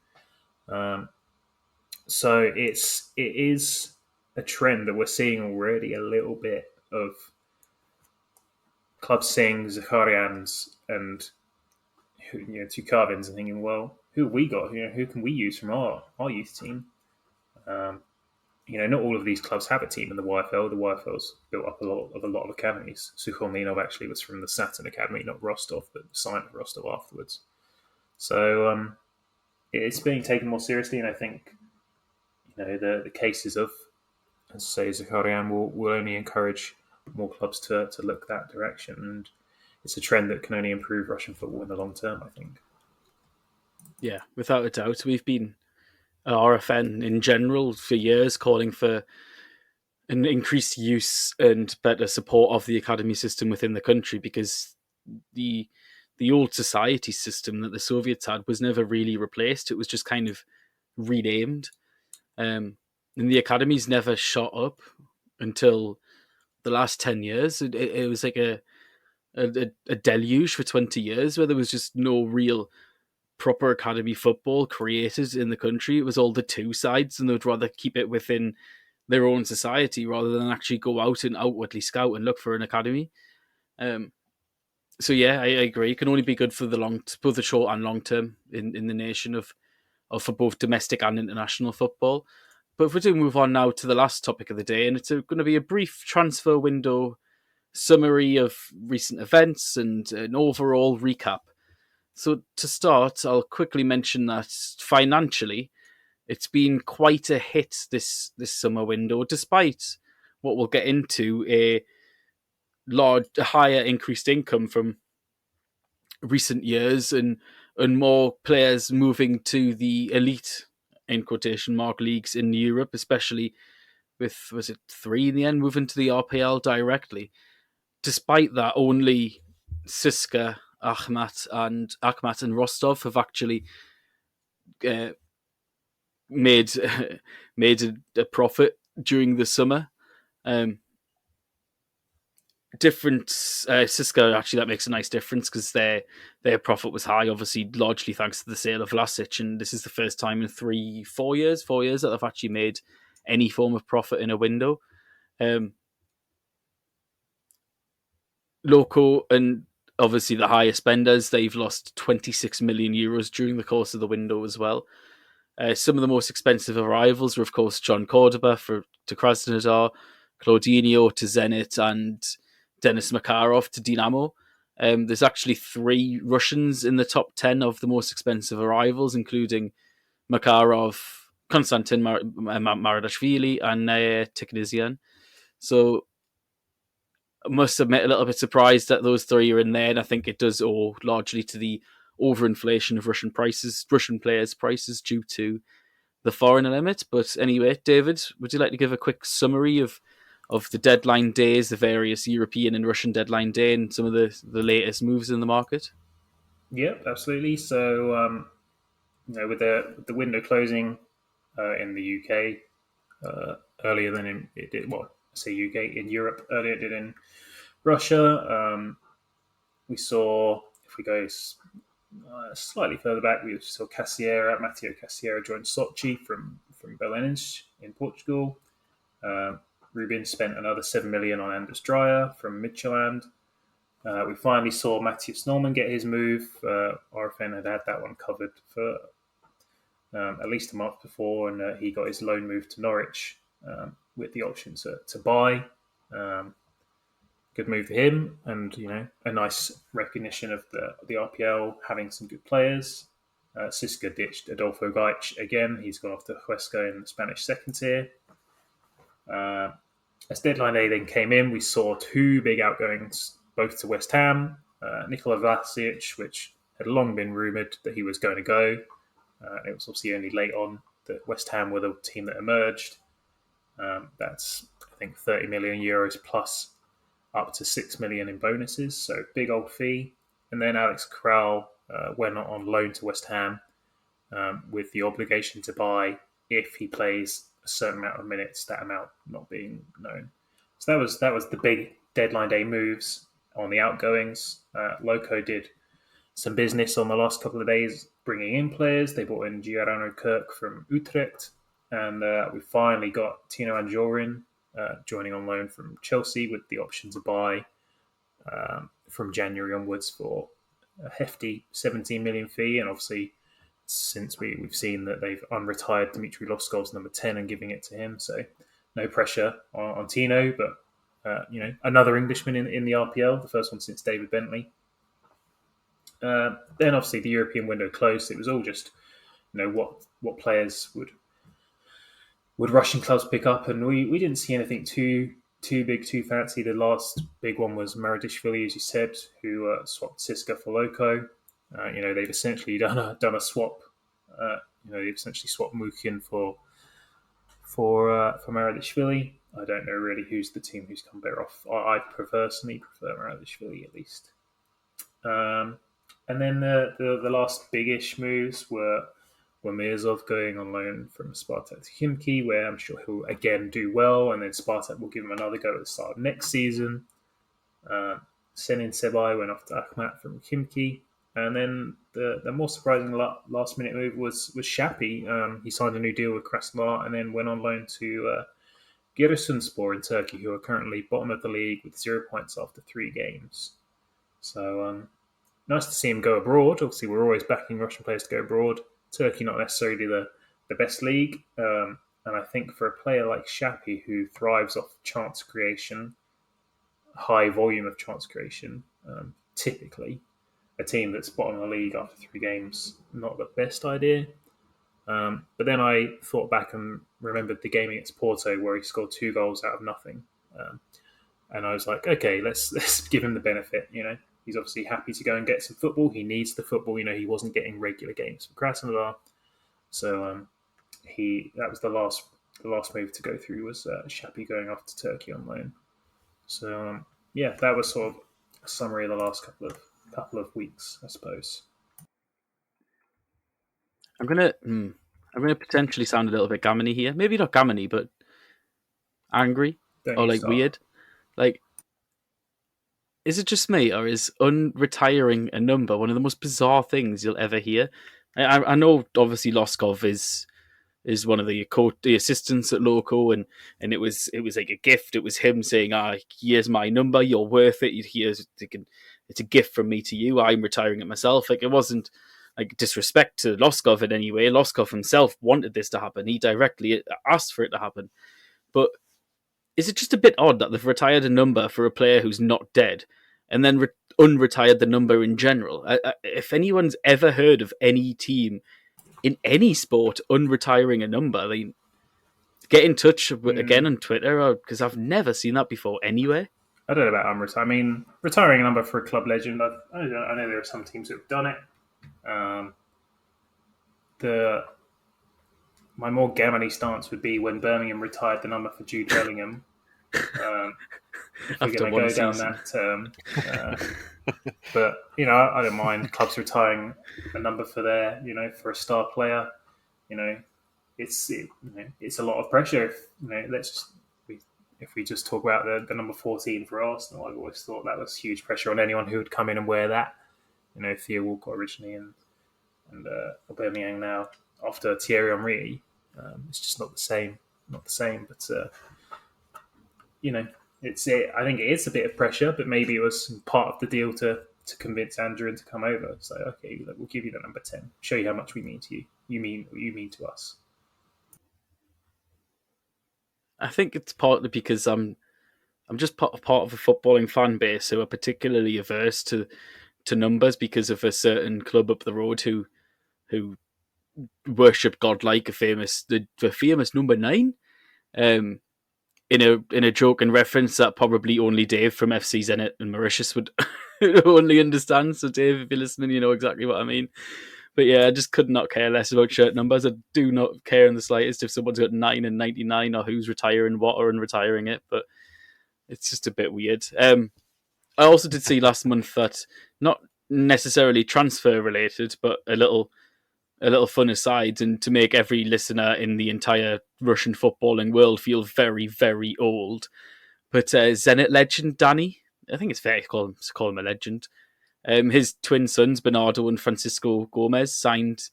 So it is a trend that we're seeing already, a little bit of clubs seeing Zakharians and Tukavins and thinking, well, who have we got? Who can we use from our youth team? Not all of these clubs have a team in the YFL. The YFL's built up a lot of academies. Sukhomlinov actually was from the Saturn Academy, not Rostov, but signed with Rostov afterwards. So it's being taken more seriously, and I think the cases of, as I say, Zakharian will only encourage more clubs to look that direction, and it's a trend that can only improve Russian football in the long term, I think. Yeah, without a doubt. We've been RFN in general for years calling for an increased use and better support of the academy system within the country, because the old society system that the Soviets had was never really replaced. It was just kind of renamed. And the academies never shot up until the last 10 years. It was like a deluge for 20 years where there was just no real proper academy football created in the country. It was all the two sides, and they'd rather keep it within their own society rather than actually go out and outwardly scout and look for an academy. So yeah, I agree. It can only be good for both the short and long term in the nation of for both domestic and international football. But if we do move on now to the last topic of the day, and it's going to be a brief transfer window summary of recent events and an overall recap. So to start, I'll quickly mention that financially, it's been quite a hit this summer window, despite what we'll get into a higher increased income from recent years and more players moving to the elite, in quotation mark, leagues in Europe, especially with, was it 3 in the end, moving to the RPL directly. Despite that, only CSKA, Akhmat and Rostov have actually made a profit during the summer. CSKA, actually, that makes a nice difference because their profit was high, obviously largely thanks to the sale of Vlasic, and this is the first time in 4 years that they've actually made any form of profit in a window. Loco and obviously the highest spenders, they've lost 26 million euros during the course of the window as well. Some of the most expensive arrivals were, of course, John Cordoba to Krasnodar, Claudinho to Zenit, and Denis Makarov to Dinamo. There's actually 3 Russians in the top 10 of the most expensive arrivals, including Makarov, Konstantin Maradashvili, and Tikhnisian. So I must admit, a little bit surprised that those 3 are in there, and I think it does owe largely to the overinflation of Russian players' prices due to the foreign limit. But anyway, David, would you like to give a quick summary of the deadline days, the various European and Russian deadline day, and some of the latest moves in the market? Yep, absolutely. So, with the window closing in the UK earlier than it did, well, I say UK, in Europe earlier it did in Russia. We saw, if we go slightly further back, we saw Matteo Cassiera join Sochi from Belenenses in Portugal. Rubin spent another 7 million on Anders Dreyer from Midtjylland. We finally saw Matthias Norman get his move. RFN had that one covered for at least a month before, and he got his loan move to Norwich with the option to buy. Good move for him, and a nice recognition of the RPL having some good players. CSKA ditched Adolfo Gaich again. He's gone off to Huesca in the Spanish second tier. As deadline day then came in, we saw 2 big outgoings, both to West Ham. Nikola Vlasic, which had long been rumoured that he was going to go. It was obviously only late on that West Ham were the team that emerged. That's, I think, 30 million euros plus up to 6 million in bonuses, so big old fee. And then Alex Corral went on loan to West Ham with the obligation to buy if he plays a certain amount of minutes, that amount not being known. So that was the big deadline day moves on the outgoings. Loco did some business on the last couple of days, bringing in players. They brought in Giordano Kirk from Utrecht, and we finally got Tino Anjorin joining on loan from Chelsea with the option to buy from January onwards for a hefty 17 million fee. And obviously, since we've seen that they've unretired Dmitry Loskov's number 10 and giving it to him, so no pressure on Tino, but another Englishman in the RPL, the first one since David Bentley. Then obviously the European window closed. It was all just what players would Russian clubs pick up, and we didn't see anything too big, too fancy. The last big one was Maradashvili, as you said, who swapped CSKA for Loco. They've essentially done a swap. They've essentially swapped Mukin for Maradashvili. I don't know really who's the team who's come better off. I personally prefer Maradashvili at least. And then the last big-ish moves were Mirzov going on loan from Spartak to Khimki, where I'm sure he'll again do well, and then Spartak will give him another go at the start of next season. Senin Sebai went off to Akhmat from Khimki. And then the more surprising last minute move was Shapi. He signed a new deal with Krasnodar and then went on loan to Giresunspor in Turkey, who are currently bottom of the league with 0 points after 3 games. So nice to see him go abroad. Obviously, we're always backing Russian players to go abroad. Turkey not necessarily the best league. And I think for a player like Shapi, who thrives off chance creation, high volume of chance creation, typically, a team that's bottom of the league after 3 games, not the best idea. But then I thought back and remembered the game against Porto where he scored 2 goals out of nothing. And I was like, okay, let's give him the benefit. He's obviously happy to go and get some football. He needs the football. He wasn't getting regular games for Krasnodar. So that was the last move to go through was Shapi going off to Turkey on loan. So that was sort of a summary of the last couple of weeks, I suppose. I'm gonna potentially sound a little bit gammony here. Maybe not gammony, but angry or like weird. Like, is it just me, or is unretiring a number one of the most bizarre things you'll ever hear? I know obviously Loskov is one of the assistants at Loco, and it was like a gift. It was him saying, here's my number, you're worth it. It's a gift from me to you. I'm retiring it myself. Like, it wasn't like disrespect to Loskov in any way. Loskov himself wanted this to happen. He directly asked for it to happen. But is it just a bit odd that they've retired a number for a player who's not dead and then unretired the number in general? If anyone's ever heard of any team in any sport unretiring a number, get in touch again on Twitter, because I've never seen that before anywhere. I don't know about unretiring. I mean, retiring a number for a club legend, I know there are some teams that have done it. My more gammony stance would be when Birmingham retired the number for Jude Bellingham. If we're going to go down that term. But, I don't mind clubs retiring a number for for a star player. It's a lot of pressure. If we just talk about the number 14 for Arsenal, I've always thought that was huge pressure on anyone who would come in and wear that. Theo Walcott originally and Aubameyang now after Thierry Henry. It's just not the same. But I think it is a bit of pressure, but maybe it was part of the deal to convince Andrew to come over. So okay, we'll give you the number 10. Show you how much we mean to you. You mean to us. I think it's partly because I'm just part of a footballing fan base who are particularly averse to numbers because of a certain club up the road who worship God like the famous number 9. In a joke and reference that probably only Dave from FC Zenit and Mauritius would only understand. So Dave, if you're listening, you know exactly what I mean. But yeah, I just could not care less about shirt numbers. I do not care in the slightest if someone's got 9 and 99 or who's retiring what or unretiring it. But it's just a bit weird. I also did see last month that, not necessarily transfer related, but a little fun aside, and to make every listener in the entire Russian footballing world feel very, very old. But Zenit legend Danny, I think it's fair to call him a legend. His twin sons, Bernardo and Francisco Gomez, signed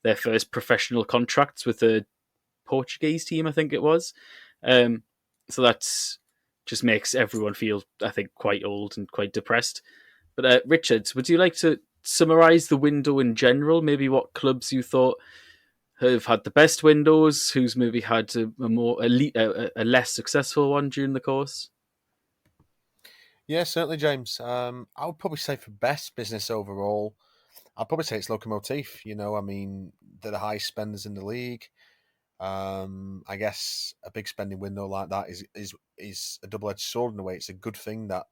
their first professional contracts with the Portuguese team, I think it was. So that's just makes everyone feel, I think, quite old and quite depressed. But Richard, would you like to summarise the window in general? Maybe what clubs you thought have had the best windows, who's maybe had a less successful one during the course? Yeah, certainly, James. I would probably say for best business overall, I'd probably say it's Lokomotiv. They're the highest spenders in the league. I guess a big spending window like that is a double-edged sword in a way. It's a good thing that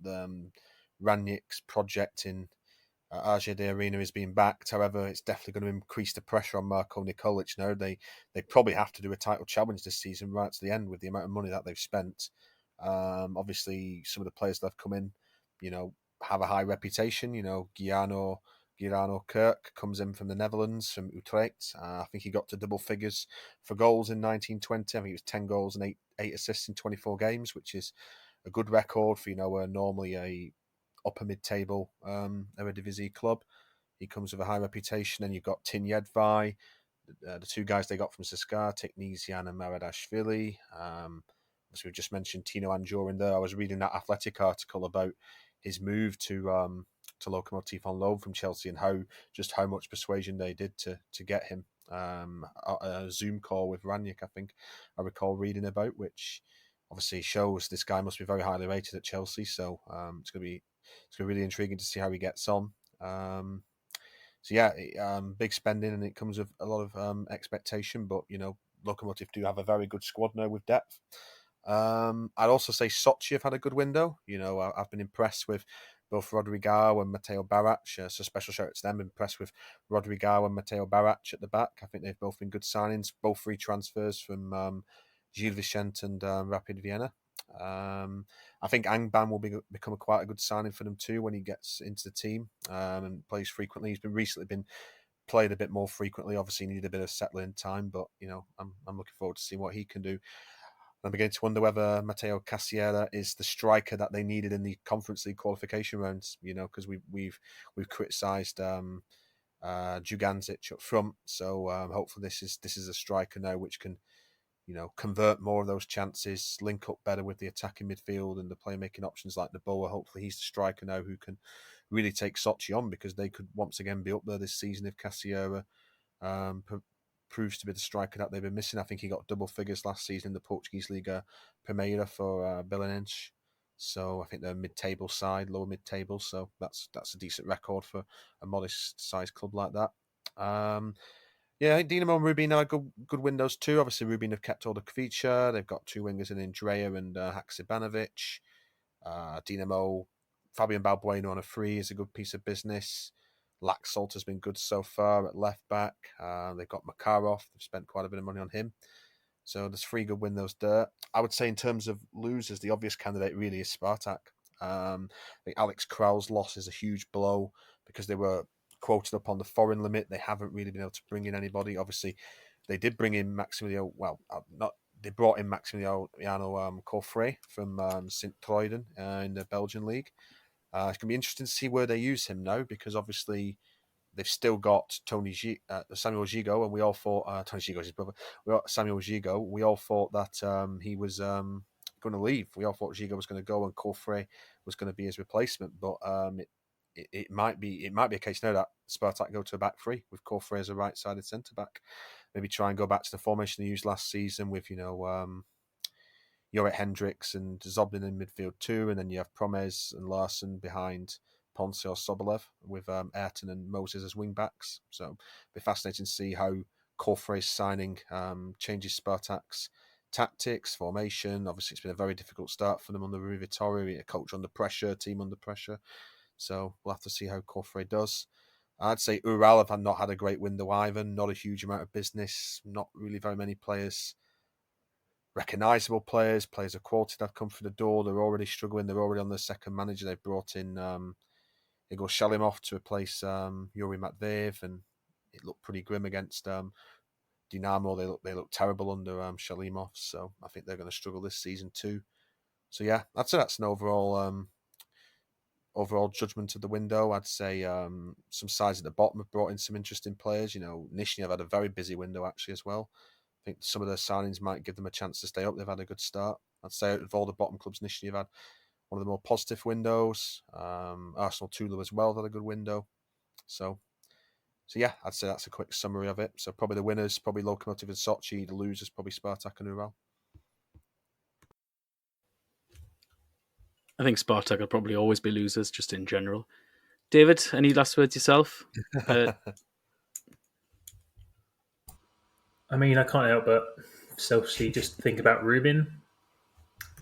Ranić's project in AGD Arena is being backed. However, it's definitely going to increase the pressure on Marko Nikolic now. They probably have to do a title challenge this season right to the end with the amount of money that they've spent. Obviously, some of the players that have come in, have a high reputation. Girano Kirk comes in from the Netherlands, from Utrecht. I think he got to double figures for goals in 1920. I think it was 10 goals and 8 assists in 24 games, which is a good record for, normally a upper mid-table Eredivisie club. He comes with a high reputation. And you've got Tin Yedvai, the two guys they got from CSKA, Tiknisian and Maradashvili. As we've just mentioned, Tino Anjorin there. I was reading that Athletic article about his move to Lokomotiv on loan from Chelsea and how much persuasion they did to get him. A Zoom call with Ranić, I think I recall reading about, which obviously shows this guy must be very highly rated at Chelsea. So it's going to be really intriguing to see how he gets on. Big spending, and it comes with a lot of expectation. But Lokomotiv do have a very good squad now with depth. I'd also say Sochi have had a good window. I've been impressed with both Rodrigao and Mateo Barac. So special shout out to them. Impressed with Rodrigao and Mateo Barac at the back. I think they've both been good signings. Both free transfers from Gilles Vicente and Rapid Vienna. I think Angban will become quite a good signing for them too when he gets into the team and plays frequently. He's recently been played a bit more frequently. Obviously, needed a bit of settling time, but I'm looking forward to seeing what he can do. I'm beginning to wonder whether Mateo Cassiera is the striker that they needed in the Conference League qualification rounds. Because we've criticised Juganzic up front, so hopefully this is a striker now which can convert more of those chances, link up better with the attacking midfield and the playmaking options like Noboa. Hopefully he's the striker now who can really take Sochi on, because they could once again be up there this season if Cassiera proves to be the striker that they've been missing. I think he got double figures last season in the Portuguese Liga Primeira for Belenenses. So I think they're mid-table side, lower mid-table. So that's a decent record for a modest-sized club like that. Dinamo and Rubin are good windows too. Obviously, Rubin have kept all the Kvicha. They've got two wingers in Andrea and Haksabanovic. Dinamo, Fabian Balbuena on a free is a good piece of business. Laxalt has been good so far at left back. They've got Makarov. They've spent quite a bit of money on him. So there's three good windows there. I would say in terms of losers, the obvious candidate really is Spartak. I think Alex Kral's loss is a huge blow because they were quoted up on the foreign limit. They haven't really been able to bring in anybody. Obviously, they did bring in they brought in Maximiliano Coffret from Sint-Truiden in the Belgian league. It's going to be interesting to see where they use him now, because obviously they've still got Samuel Gigot, and we all thought Tony Gigot is his brother. Samuel Gigot. We all thought that he was going to leave. We all thought Gigot was going to go and Coffret was going to be his replacement, but it might be a case now that Spartak go to a back three with Coffret as a right-sided centre back. Maybe try and go back to the formation they used last season with Jorrit Hendricks and Zoblin in midfield too, and then you have Promes and Larson behind Ponce or Sobolev with Ayrton and Moses as wing backs. So it'll be fascinating to see how Coffret's signing changes Spartak's tactics, formation. Obviously, it's been a very difficult start for them under Rui Vitória, a coach under pressure, team under pressure. So we'll have to see how Coffret does. I'd say Ural have not had a great window either. Not a huge amount of business. Not really very many players, recognisable players of quality that have come through the door. They're already struggling. They're already on their second manager. They've brought in Igor Shalimov to replace Yuri Matveev, and it looked pretty grim against Dinamo. They look terrible under Shalimov. So I think they're going to struggle this season too. So yeah, I'd say that's an overall judgment of the window. I'd say some sides at the bottom have brought in some interesting players. Nizhny have had a very busy window actually as well. I think some of their signings might give them a chance to stay up. They've had a good start. I'd say out of all the bottom clubs, Nizhny have had one of the more positive windows. Arsenal Tula as well have had a good window. So yeah, I'd say that's a quick summary of it. So probably the winners, probably Lokomotiv and Sochi. The losers, probably Spartak and Ural. I think Spartak will probably always be losers, just in general. David, any last words yourself? I mean, I can't help but selfishly just think about Rubin.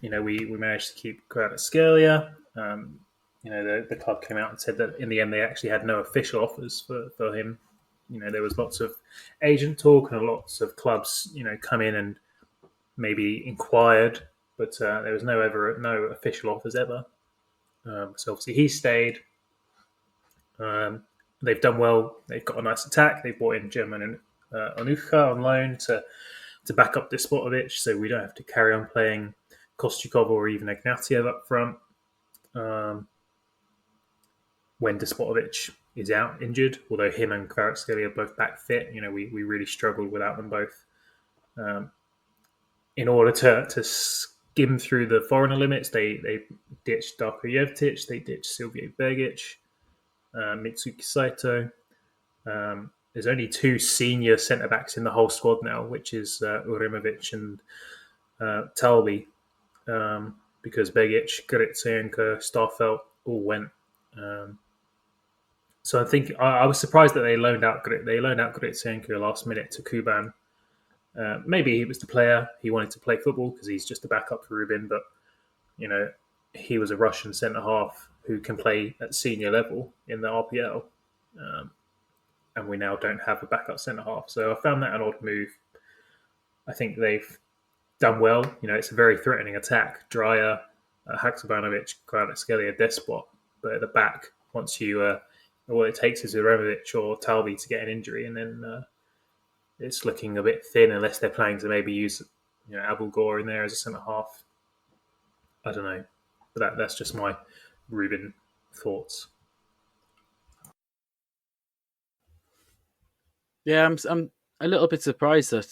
We managed to keep Kvaratskhelia. The club came out and said that in the end they actually had no official offers for him. There was lots of agent talk and lots of clubs, come in and maybe inquired, but there was no official offers ever. So obviously he stayed. They've done well. They've got a nice attack. They brought in German and Onucha on loan to back up Despotovic, so we don't have to carry on playing Kostyukov or even Ignatiev up front. when Despotovic is out injured, although him and Kvaratskhelia are both back fit. We really struggled without them both. In order to skim through the foreigner limits, they ditched Darko Jevtic, they ditched Silvio Begic, Mitsuki Saito. There's only 2 senior centre-backs in the whole squad now, which is Uremovic and Talbi, because Begic, Gritsenko, Starfelt all went. So I think I was surprised that they loaned out Gritsenko last minute to Kuban. Maybe he was the player. He wanted to play football because he's just a backup for Rubin, but he was a Russian centre-half who can play at senior level in the RPL. And we now don't have a backup centre-half. So I found that an odd move. I think they've done well. It's a very threatening attack. Dreyer, Haksabanovic, Kvaratskhelia, Despot. But at the back, once you... all it takes is Uremovic or Talbi to get an injury, and then it's looking a bit thin unless they're planning to maybe use Abul Gore in there as a centre-half. I don't know. But that's just my Rubin thoughts. Yeah, I'm a little bit surprised that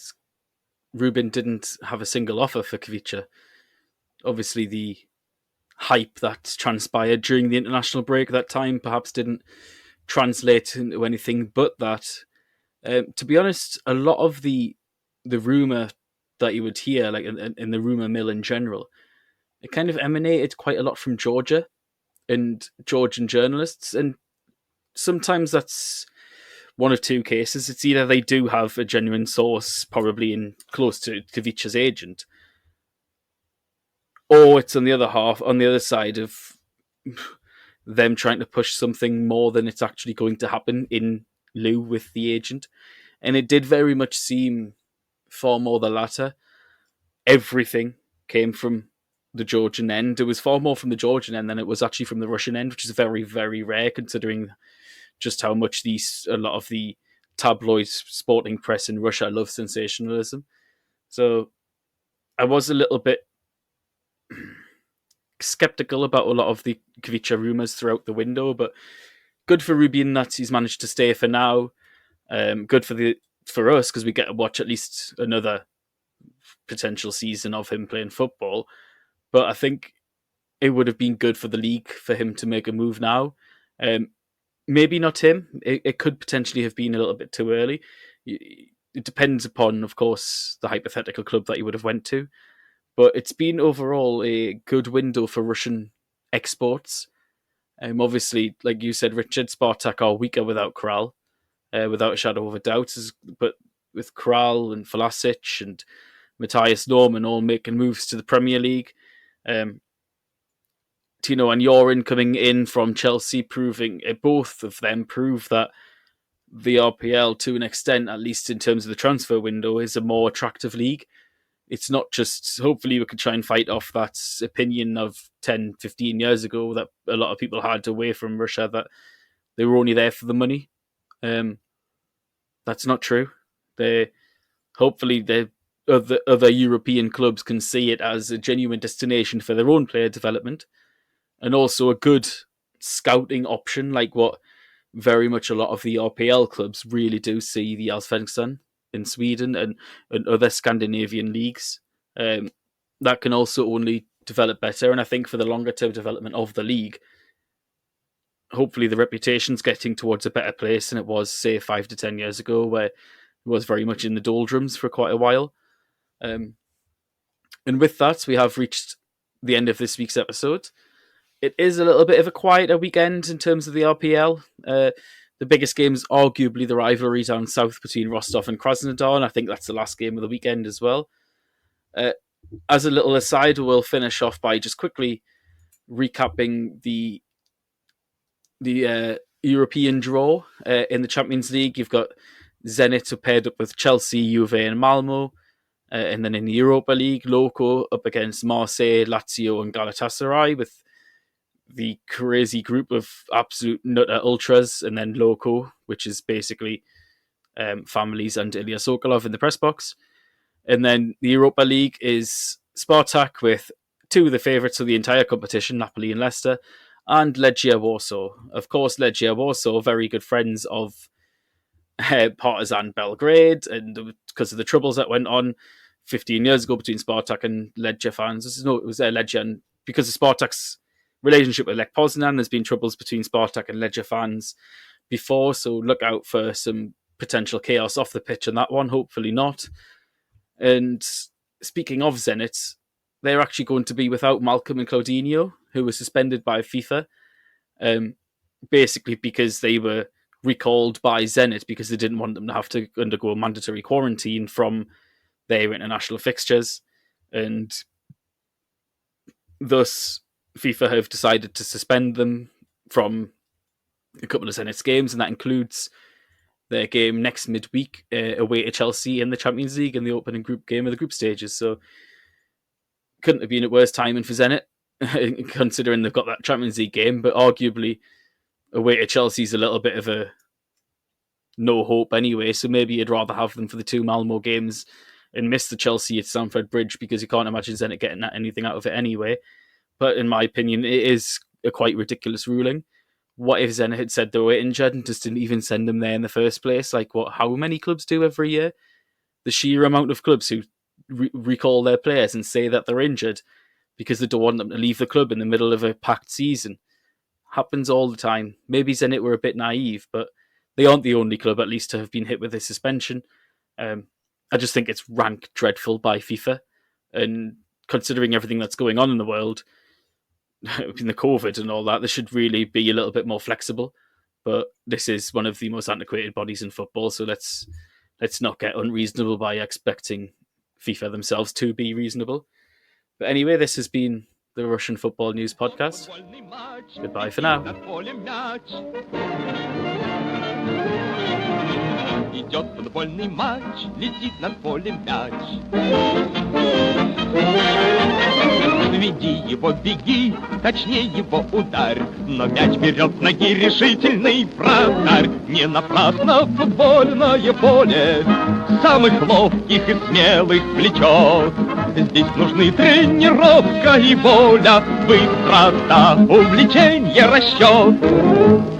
Rubin didn't have a single offer for Kvicha. Obviously, the hype that transpired during the international break at that time perhaps didn't translate into anything but that. To be honest, a lot of the rumour that you would hear, like in the rumour mill in general, it kind of emanated quite a lot from Georgia and Georgian journalists, and sometimes that's one of 2 cases. It's either they do have a genuine source, probably in close to Kvicha's agent, or it's on the other side of them trying to push something more than it's actually going to happen in lieu with the agent. And it did very much seem far more the latter. Everything came from the Georgian end. It was far more from the Georgian end than it was actually from the Russian end, which is very, very rare considering just how much a lot of the tabloid sporting press in Russia love sensationalism. So I was a little bit skeptical about a lot of the Kvicha rumours throughout the window, but good for Rubin that he's managed to stay for now. Good for us because we get to watch at least another potential season of him playing football. But I think it would have been good for the league for him to make a move now. Maybe not him. It could potentially have been a little bit too early. It depends upon, of course, the hypothetical club that he would have went to. But it's been overall a good window for Russian exports. Obviously, like you said, Richard, Spartak are weaker without Kral, without a shadow of a doubt. But with Kral and Vlasic and Matthias Norman all making moves to the Premier League, Tino and Yorin coming in from Chelsea, both of them prove that the RPL, to an extent, at least in terms of the transfer window, is a more attractive league. It's not just, hopefully we can try and fight off that opinion of 10, 15 years ago that a lot of people had away from Russia, that they were only there for the money. That's not true. Hopefully the other European clubs can see it as a genuine destination for their own player development, and also a good scouting option, like what very much a lot of the RPL clubs really do see the Allsvenskan in Sweden and other Scandinavian leagues. That can also only develop better. And I think for the longer term development of the league, hopefully the reputation's getting towards a better place than it was, say, 5 to 10 years ago, where it was very much in the doldrums for quite a while. And with that, we have reached the end of this week's episode. It is a little bit of a quieter weekend in terms of the RPL. The biggest game is arguably the rivalry down south between Rostov and Krasnodar, and I think that's the last game of the weekend as well. As a little aside, we'll finish off by just quickly recapping the European draw. In the Champions League, you've got Zenit who paired up with Chelsea, Juve and Malmo. And then in the Europa League, Loco up against Marseille, Lazio and Galatasaray, with the crazy group of absolute nutter ultras, and then Loco, which is basically families and Ilya Sokolov in the press box. And then the Europa League is Spartak with 2 of the favourites of the entire competition, Napoli and Leicester, and Legia Warsaw. Of course, Legia Warsaw, very good friends of Partizan Belgrade, and because of the troubles that went on 15 years ago between Spartak and Legia fans. It was Legia, and because of Spartak's relationship with Lech Poznan, there's been troubles between Spartak and Legia fans before, so look out for some potential chaos off the pitch on that one, hopefully not. And speaking of Zenit, they're actually going to be without Malcolm and Claudinho, who were suspended by FIFA, basically because they were recalled by Zenit because they didn't want them to have to undergo a mandatory quarantine from their international fixtures. And thus, FIFA have decided to suspend them from a couple of Zenit's games, and that includes their game next midweek away to Chelsea in the Champions League in the opening group game of the group stages. So couldn't have been at worse timing for Zenit, considering they've got that Champions League game, but arguably away to Chelsea's a little bit of a no hope anyway, so maybe you'd rather have them for the two Malmo games and miss the Chelsea at Stamford Bridge because you can't imagine Zenit getting anything out of it anyway. But in my opinion, it is a quite ridiculous ruling. What if Zenit had said they were injured and just didn't even send them there in the first place? Like how many clubs do every year? The sheer amount of clubs who recall their players and say that they're injured because they don't want them to leave the club in the middle of a packed season. Happens all the time. Maybe Zenit were a bit naive, but they aren't the only club, at least, to have been hit with this suspension. I just think it's rank dreadful by FIFA. And considering everything that's going on in the world, in the COVID and all that, they should really be a little bit more flexible. But this is one of the most antiquated bodies in football, so let's not get unreasonable by expecting FIFA themselves to be reasonable. But anyway, this has been the Russian Football News Podcast. Goodbye for now. Идет футбольный матч, летит над полем мяч. Веди его, беги, точнее его ударь. Но мяч берет с ноги решительный вратарь. Не напрасно футбольное поле самых ловких и смелых влечет. Здесь нужны тренировка и воля, быстрота, увлечение, расчет.